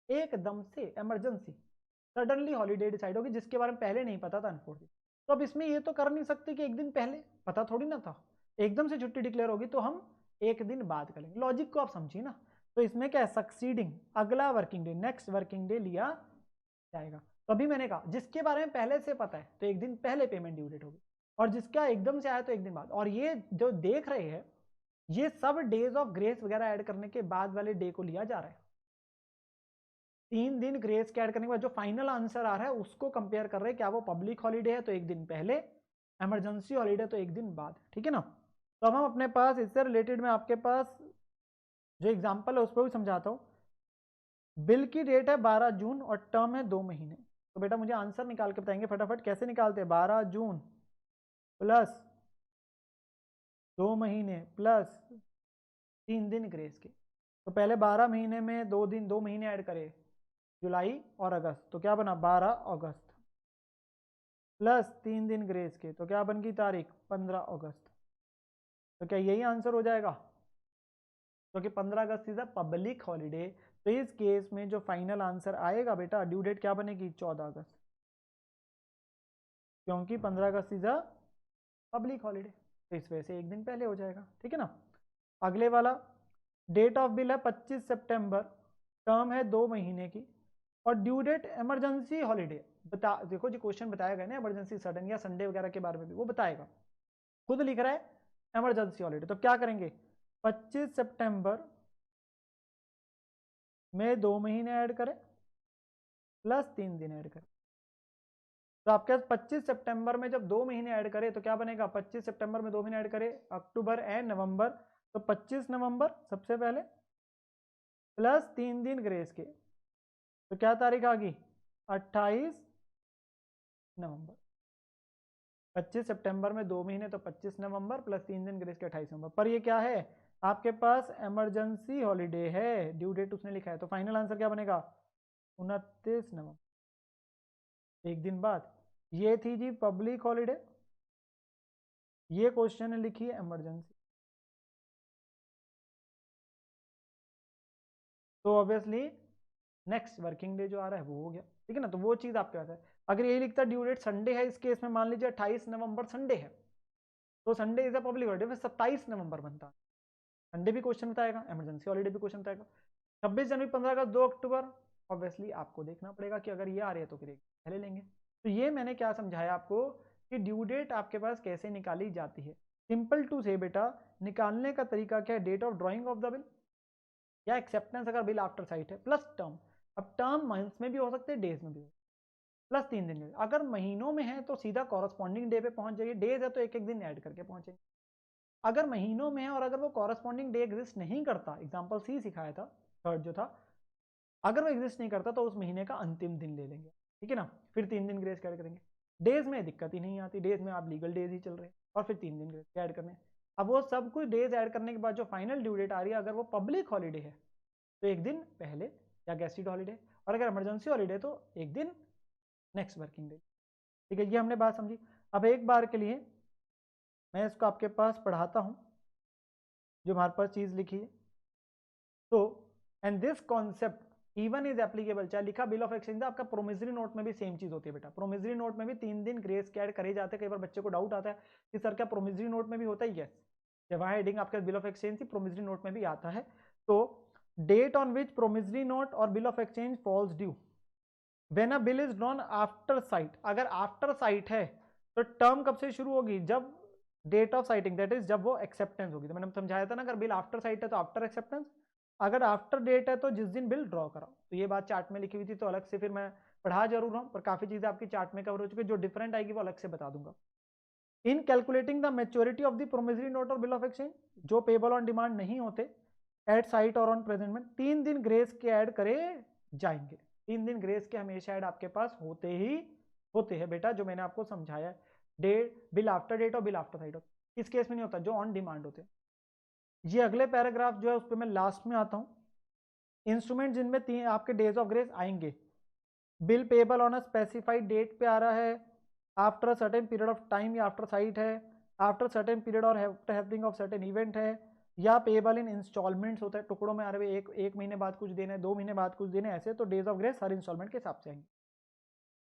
एकदम से इमरजेंसी, सडनली हॉलीडे डिसाइड होगी, जिसके बारे में पहले नहीं पता था, अनफोर्सिन। तो अब इसमें ये तो कर नहीं सकते कि एक दिन पहले, पता थोड़ी ना था, एकदम से छुट्टी डिक्लेयर होगी तो हम एक दिन बाद करेंगे, लॉजिक को आप समझिए ना। तो इसमें क्या है, सक्सीडिंग, अगला working day, next working day लिया जाएगा। तो अभी मैंने कहा जिसके बारे में पहले से पता है तो एक दिन पहले पेमेंट ड्यू डेट होगी, और जिसका एकदम से आया तो एक दिन बाद। और ये जो देख रहे हैं, ये सब डेज ऑफ ग्रेस वगैरह ऐड करने के बाद वाले डे को लिया जा रहा है। 3 दिन ग्रेस के ऐड करने के बाद जो फाइनल आंसर आ रहा है उसको कंपेयर कर रहे हैं, क्या वो पब्लिक हॉलीडे है तो एक दिन पहले, इमरजेंसी हॉलीडे तो एक दिन बाद, ठीक है ना। तो अब हम अपने पास इससे रिलेटेड में आपके पास जो एग्जाम्पल है उस पर भी समझाता हूँ। बिल की डेट है 12 जून और टर्म है 2 महीने। तो बेटा मुझे आंसर निकाल के बताएंगे फटाफट, कैसे निकालते हैं? 12 जून प्लस 2 महीने प्लस 3 दिन ग्रेस के। तो पहले 12 महीने में 2 दिन, 2 महीने ऐड करें, जुलाई और अगस्त, तो क्या बना 12 अगस्त प्लस 3 दिन ग्रेस के, तो क्या बन गई तारीख 15 अगस्त। तो क्या यही आंसर हो जाएगा? क्योंकि 15 अगस्त इज अ पब्लिक हॉलीडे। तो इस केस में जो फाइनल आंसर आएगा बेटा, ड्यू डेट क्या बनेगी 14 अगस्त, क्योंकि 15 अगस्त इज अ पब्लिक हॉलीडे, तो इस वजह से एक दिन पहले हो जाएगा। ठीक है ना। अगले वाला, डेट ऑफ बिल है 25 सितंबर, टर्म है 2 महीने की, और ड्यू डेट इमरजेंसी हॉलीडे बता, देखो जी क्वेश्चन बताया गया ना इमरजेंसी सडन या संडे वगैरह के बारे में भी वो बताएगा, खुद लिख रहा है इमरजेंसी हॉलीडे। तो क्या करेंगे, 25 सितंबर में 2 महीने ऐड करें प्लस 3 दिन ऐड करें। तो आपके पास 25 सितंबर में जब 2 महीने ऐड करें तो क्या बनेगा, 25 सितंबर में 2 महीने ऐड करें अक्टूबर एंड नवंबर, तो 25 नवंबर सबसे पहले प्लस 3 दिन ग्रेस के, तो क्या तारीख आ गई 28 नवंबर। 25 सितंबर में 2 महीने तो 25 नवंबर प्लस 3 दिन ग्रेस के 28 नवंबर। पर ये क्या है आपके पास इमरजेंसी हॉलीडे है, ड्यू डेट उसने लिखा है, तो फाइनल आंसर क्या बनेगा 29 नवंबर, एक दिन बाद। ये थी जी पब्लिक हॉलीडे, ये क्वेश्चन है लिखी है इमरजेंसी। तो ऑब्वियसली नेक्स्ट वर्किंग डे जो आ रहा है वो हो गया। ठीक है ना। तो वो चीज आपके पास है। अगर यही लिखता ड्यू डेट संडे है, इस केस में मान लीजिए 28 नवंबर संडे है, तो Sunday is a public holiday, फिर 27 नवंबर बनता है, संडे भी क्वेश्चन बताएगा, इमरजेंसी हॉलीडे भी क्वेश्चन बताएगा। 26 जनवरी, 15 अगस्त, 2 अक्टूबर, ऑब्वियसली आपको देखना पड़ेगा कि अगर ये आ रही है तो फिर पहले लेंगे। तो ये मैंने क्या समझाया आपको कि ड्यू डेट आपके पास कैसे निकाली जाती है। सिंपल टू से बेटा, निकालने का तरीका क्या है, date of drawing of the bill या एक्सेप्टेंस अगर बिल आफ्टर साइट है, प्लस टर्म। अब टर्म मंथ्स में भी हो सकते हैं, डेज में भी हो, प्लस 3 दिन। अगर महीनों में है तो सीधा कॉरस्पॉन्डिंग डे पे पहुंच जाइए, डेज है तो एक एक दिन ऐड करके पहुंचेंगे। अगर महीनों में है और अगर वो कॉरस्पॉन्डिंग डे एग्जिस्ट नहीं करता, एग्जाम्पल सी सिखाया था थर्ड जो था, अगर वो एग्जिस्ट नहीं करता तो उस महीने का अंतिम दिन ले लेंगे। ठीक है ना। फिर 3 दिन ग्रेस ऐड करेंगे। डेज में दिक्कत ही नहीं आती, डेज में आप लीगल डेज ही चल रहे हैं और फिर 3 दिन ग्रेस ऐड करने। अब वो सब कुछ डेज ऐड करने के बाद जो फाइनल ड्यू डेट आ रही है, अगर वो पब्लिक हॉलीडे है तो एक दिन पहले या गेस्टेड हॉलीडे, और अगर इमरजेंसी हॉलीडे तो एक दिन नेक्स्ट वर्किंग डे। ठीक है, ये हमने बात समझी। अब एक बार के लिए मैं इसको आपके पास पढ़ाता हूं जो हमारे पास चीज लिखी है। तो and this concept even is applicable, चाहे लिखा बिल ऑफ एक्सचेंज आपका प्रोमिसरी नोट में भी सेम चीज होती है बेटा। प्रोमिसरी नोट में भी 3 दिन ग्रेस के ऐड करे जाते हैं। कई बार बच्चे को डाउट आता है कि सर क्या प्रोमिसरी नोट में भी होता है? यस, जब वहां हेडिंग आपका बिल ऑफ एक्सचेंज थी, प्रोमिसरी नोट में भी आता है। तो date on which promissory note or bill of exchange falls due when a bill is drawn after sight. अगर आफ्टर साइट है तो टर्म कब से शुरू होगी, जब date of sighting, that is जब वो एक्सेप्टेंस होगी। तो मैंने समझाया था ना, अगर बिल आफ्टर साइट है तो आफ्टर एक्सेप्टेंस, अगर आफ्टर डेट है तो जिस दिन बिल ड्रॉ करा। तो ये बात चार्ट में लिखी हुई थी, तो अलग से फिर मैं पढ़ा जरूर हूं, पर काफी चीजें आपकी चार्ट में कवर हो चुकी है, जो डिफरेंट आएगी वो अलग से बता दूंगा। इन calculating the maturity of the promissory note or bill of exchange, जो पेबल ऑन डिमांड नहीं होते एट साइट और ऑन प्रेजेंटमेंट, 3 दिन ग्रेस के ऐड करे जाएंगे। 3 दिन ग्रेस के हमेशा ऐड आपके पास होते ही होते हैं बेटा, जो मैंने आपको समझाया। डेट, बिल आफ्टर डेट और बिल आफ्टर साइट इस केस में नहीं होता, जो ऑन डिमांड होते हैं। ये अगले पैराग्राफ जो है उस पर मैं लास्ट में आता हूं। इंस्ट्रूमेंट जिनमें 3 आपके डेज ऑफ ग्रेस आएंगे, bill payable on a specified date पे आ रहा है, after certain period of time या आफ्टर साइट है, आफ्टर सर्टेन पीरियड और हैपनिंग ऑफ सर्टेन इवेंट है, या पेबल इन इंस्टॉलमेंट्स होता है, टुकड़ों में आ रहे हैं, एक महीने बाद कुछ देने, 2 महीने बाद कुछ देने, ऐसे। तो डेज ऑफ ग्रेस हर इंस्टॉलमेंट के हिसाब से आएंगे।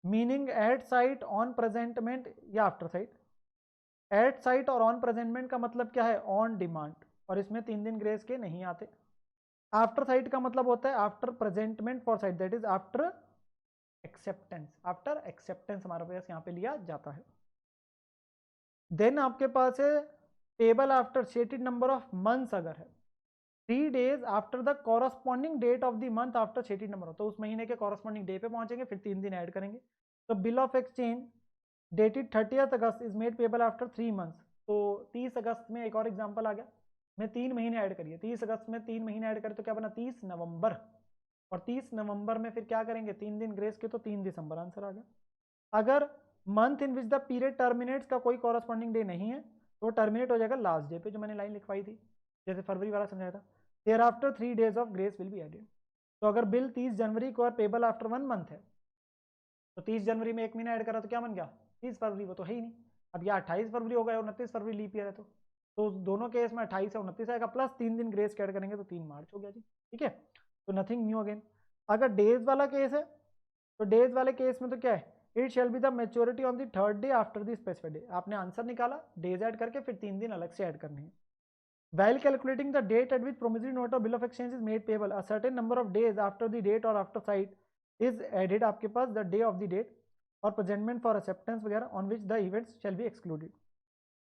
Meaning at sight, on presentment या आफ्टर साइट। एट साइट और ऑन प्रेजेंटमेंट का मतलब क्या है, ऑन डिमांड, और इसमें 3 दिन ग्रेस के नहीं आते। आफ्टर साइट का मतलब होता है after presentment for site, that is after acceptance. After acceptance हमारे पास यहां पे लिया जाता है। देन आपके पास है payable after stated number of months, अगर है 3 days after the corresponding date of the month after stated number, तो उस महीने के कॉरस्पॉन्डिंग डे पे पहुंचेंगे, फिर 3 दिन ऐड करेंगे। तो bill of exchange dated 30th August is made payable after 3 months। तो 30 अगस्त में एक और एग्जांपल आ गया, मैं 3 महीने ऐड करिए, 30 अगस्त में 3 महीने ऐड करें तो क्या बना 30 नवंबर, और 30 नवंबर में फिर क्या करेंगे, 3 दिन ग्रेस के, तो 3 दिसंबर आंसर आ गया। अगर month in which the period terminates का कोई कॉरस्पॉन्डिंग डे नहीं है तो टर्मिनेट हो जाएगा लास्ट डे पे, जो मैंने लाइन लिखवाई थी, जैसे फरवरी वाला समझाया था। There after 3 days of grace will be added. तो अगर बिल 30 जनवरी को और पेबल आफ्टर 1 मंथ है, तो 30 जनवरी में 1 महीना ऐड करा तो क्या बन गया, 30 फरवरी, वो तो है ही नहीं। अब यह 28 फरवरी हो गया, 29 फरवरी लीप ईयर है, तो दोनों केस में 28 और 29 आएगा, प्लस 3 दिन ग्रेस ऐड करेंगे तो 3 मार्च हो गया जी। ठीक है, तो नथिंग न्यू अगेन। अगर डेज वाला केस है, तो डेज वाले केस में तो क्या है, it shall be the maturity on the third day after the specified day. आपने आंसर निकाला, डेज ऐड करके फिर 3 दिन अलग से ऐड करने हैं। While calculating the date at which promissory note or bill of exchange is made payable, a certain number of days after the date or after sight is added आपके पास the day of the date और presentment for acceptance वगैरह on which the events shall be excluded.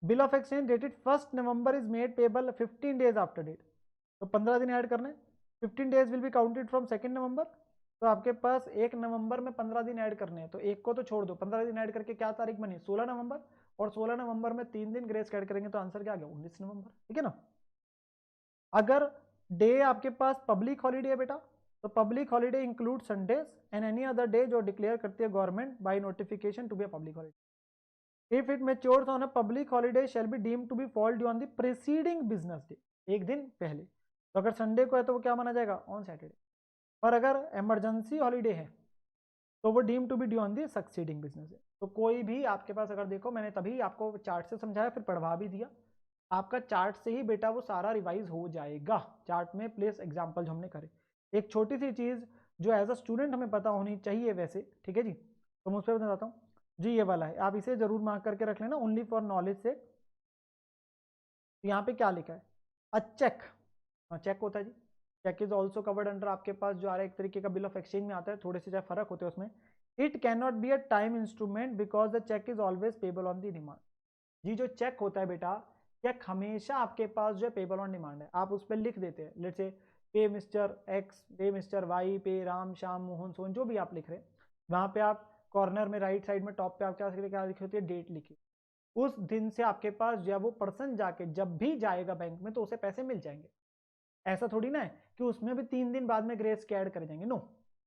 Bill of exchange dated 1st November is made payable 15 days after date. तो 15 दिन add करने, 15 days will be counted from 2nd November. तो आपके पास 1 नवंबर में 15 दिन add करने हैं, तो एक को तो छोड़ दो, 15 दिन ऐड करके क्या तारीख बनी, 16 नवंबर, और 16 नवंबर में 3 दिन ग्रेस ऐड करेंगे तो आंसर क्या आ गया, 19 नवंबर। ठीक है ना। अगर डे आपके पास पब्लिक हॉलीडे है बेटा, तो public holiday include Sundays and any other day जो डिक्लेयर करती है government by notification to be a public holiday. If it matures on a public holiday shall be deemed to be fall due on the preceding business day, एक दिन पहले। तो अगर Sunday को है तो वो क्या माना जाएगा, ऑन सैटरडे। पर अगर इमरजेंसी हॉलीडे है तो वो deem to be due on the succeeding business day. तो कोई भी आपके पास, अगर देखो मैंने तभी आपको चार्ट से समझाया फिर पढ़वा भी दिया, आपका चार्ट से ही बेटा वो सारा रिवाइज हो जाएगा। चार्ट में प्लेस एग्जाम्पल जो हमने करे, एक छोटी सी चीज जो एज अ स्टूडेंट हमें पता होनी चाहिए वैसे, ठीक है जी, तो मैं उस पर बताता हूँ जी। ये वाला है, आप इसे जरूर मार्क करके रख लेना, ओनली फॉर नॉलेज से। तो यहाँ पे क्या लिखा है, अ चेक, चेक होता है जी, cheque is also covered under आपके पास जो आ रहा है एक तरीके का बिल ऑफ एक्सचेंज में आता है, थोड़े से चाहे फर्क होते हैं उसमें। It can not be a time instrument because the cheque is always payable on the demand. जी जो चेक होता है बेटा, चेक हमेशा आपके पास जो है पेबल ऑन डिमांड है, आप उस पर लिख देते हैं, लेट्स से पे मिस्टर एक्स, पे मिस्टर वाई, पे राम श्याम मोहन सोन, जो भी आप लिख रहे हैं, वहां पे आप कॉर्नर में राइट साइड में टॉप पे आप क्या लिखी होती है, डेट लिखी। उस दिन से आपके पास जो है वो पर्सन जाके जब भी जाएगा बैंक में तो उसे पैसे मिल जाएंगे। ऐसा थोड़ी ना है कि उसमें भी 3 दिन बाद में ग्रेस के ऐड कर जाएंगे, नो,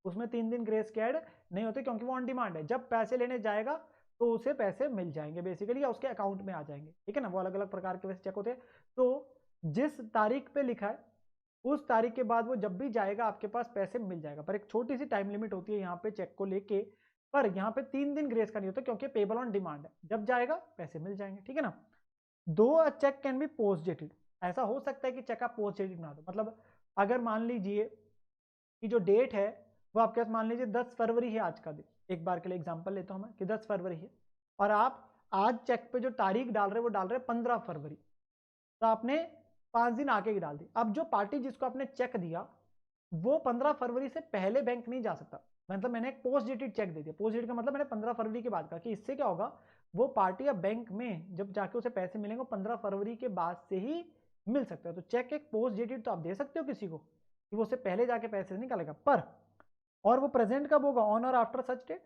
उसमें 3 दिन ग्रेस के ऐड नहीं होते क्योंकि वो ऑन डिमांड है। जब पैसे लेने जाएगा तो उसे पैसे मिल जाएंगे बेसिकली, या उसके अकाउंट में आ जाएंगे। ठीक है ना, वो अलग अलग प्रकार के वैसे चेक होते हैं। तो जिस तारीख पे लिखा है उस तारीख के बाद वो जब भी जाएगा आपके पास पैसे मिल जाएगा, पर एक छोटी सी टाइम लिमिट होती है यहाँ पे चेक को लेके। पर यहाँ पे 3 दिन ग्रेस का नहीं होता क्योंकि पेबल ऑन डिमांड है, जब जाएगा पैसे मिल जाएंगे। ठीक है ना। दो a cheque can be post dated, ऐसा हो सकता है कि चेक आप पोस्ट डेटेड बना दो, मतलब अगर मान लीजिए कि जो डेट है वो आपके पास मान लीजिए 10 फरवरी है आज का दिन, एक बार के लिए एग्जांपल लेता हूं मैं कि 10 फरवरी है, और आप आज चेक पे जो तारीख डाल रहे वो डाल रहे 15 फरवरी, तो आपने 5 दिन आगे की डाल दी। अब जो पार्टी जिसको आपने चेक दिया वो 15 फरवरी से पहले बैंक नहीं जा सकता, मतलब मैंने एक पोस्ट डेटेड चेक दे दिया। पोस्ट डेटेड का मतलब मैंने 15 फरवरी के बाद कहा, कि इससे क्या होगा, वो पार्टी या बैंक में जब जाके उसे पैसे मिलेंगे 15 फरवरी के बाद से ही मिल सकता है। तो चेक एक पोस्ट डेटेड तो आप दे सकते हो किसी को कि वो उससे पहले जाके पैसे निकालेगा, पर और वो प्रेजेंट कब होगा, ऑन और after such date.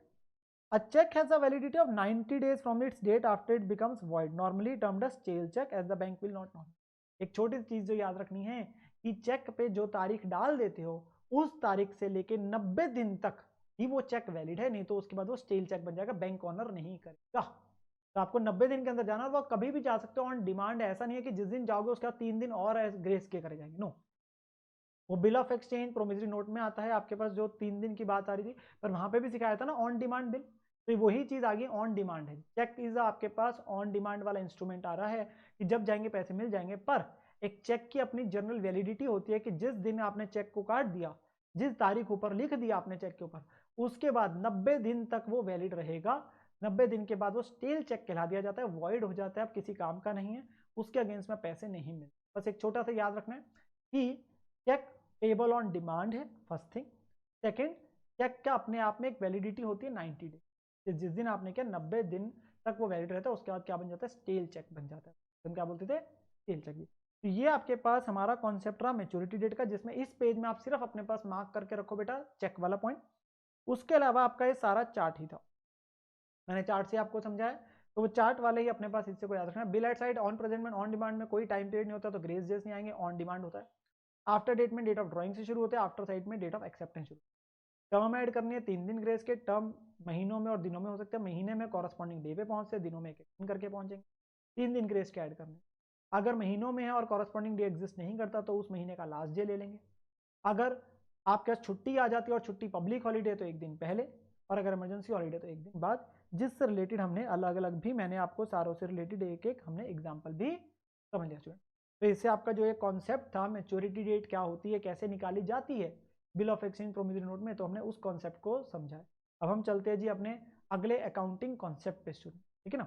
A check has a validity of 90 days from its date after it becomes void, normally termed as stale check as the bank will not know. एक छोटी सी चीज जो याद रखनी है कि चेक पे जो तारीख डाल देते हो उस तारीख से लेके 90 दिन तक ही वो चेक वैलिड है, नहीं तो उसके बाद वो स्टेल चेक बन जाएगा, बैंक ऑनर नहीं करेगा। तो आपको 90 दिन के अंदर जाना, वो कभी भी जा सकते हो ऑन डिमांड, ऐसा नहीं है कि जिस दिन जाओगे उसके बाद 3 दिन और ग्रेस के करे जाएंगे, नो। वो bill of exchange promissory note में आता है आपके पास, जो 3 दिन की बात आ रही थी, पर वहां पे भी सिखाया था ना ऑन डिमांड बिल, तो वही चीज आ गई ऑन डिमांड है। चेक इज आपके पास ऑन डिमांड वाला इंस्ट्रूमेंट आ रहा है कि जब जाएंगे पैसे मिल जाएंगे, पर एक चेक की अपनी जनरल वैलिडिटी होती है कि जिस दिन आपने चेक को काट दिया, जिस तारीख ऊपर लिख दिया आपने चेक के ऊपर, उसके बाद 90 दिन तक वो वैलिड रहेगा। 90 दिन के बाद वो स्टेल चेक कहला दिया जाता है, वॉइड हो जाता है, अब किसी काम का नहीं है, उसके अगेंस्ट में पैसे नहीं मिलते। बस एक छोटा सा याद रखना है कि चेक पेबल ऑन डिमांड है, फर्स्ट थिंग। सेकेंड, चेक का अपने आप में एक वैलिडिटी होती है 90 डे, जिस दिन आपने क्या 90 दिन तक वो वैलिड रहता है, उसके बाद क्या बन जाता है, स्टेल चेक बन जाता है। हम क्या बोलते थे, स्टेल चेक। तो ये आपके पास हमारा कॉन्सेप्ट रहा मेच्योरिटी डेट का, जिसमें इस पेज में आप सिर्फ अपने पास मार्क करके रखो बेटा चेक वाला पॉइंट। उसके अलावा आपका ये सारा चार्ट ही था, मैंने चार्ट से आपको समझाया, तो वो चार्ट वाले ही अपने पास हिस्से को याद रखना। Bill eight side on present में ऑन डिमांड में कोई टाइम पीरियड नहीं होता, तो ग्रेस डेज नहीं आएंगे, ऑन डिमांड होता है। आफ्टर डेट में डेट ऑफ ड्राइंग से शुरू होते हैं, आफ्टर साइट में डेट ऑफ एक्सेप्टेंस शुरू। टर्म ऐड करनी है 3 दिन ग्रेस के, टर्म महीनों में और दिनों में हो सकते हैं, महीने में कॉरस्पॉन्डिंग डे पे पहुंचते हैं, दिनों में एक एक दिन करके पहुंचेंगे। 3 दिन ग्रेस के ऐड करने। अगर महीनों में है और कॉरस्पॉन्डिंग डे एग्जिस्ट नहीं करता तो उस महीने का लास्ट डे ले लेंगे। अगर आपके पास छुट्टी आ जाती है और छुट्टी पब्लिक हॉलीडे तो एक दिन पहले, और अगर इमरजेंसी हॉलीडे तो एक दिन बाद। जिससे रिलेटेड हमने अलग अलग भी, मैंने आपको सारों से रिलेटेड एक एक हमने एग्जाम्पल भी समझ लिया स्टूडेंट। तो इससे आपका जो एक कॉन्सेप्ट था मेच्योरिटी डेट क्या होती है, कैसे निकाली जाती है bill of exchange promissory note में, तो हमने उस कॉन्सेप्ट को समझा है। अब हम चलते हैं जी अपने अगले अकाउंटिंग कॉन्सेप्ट पे स्टूडेंट, ठीक है ना।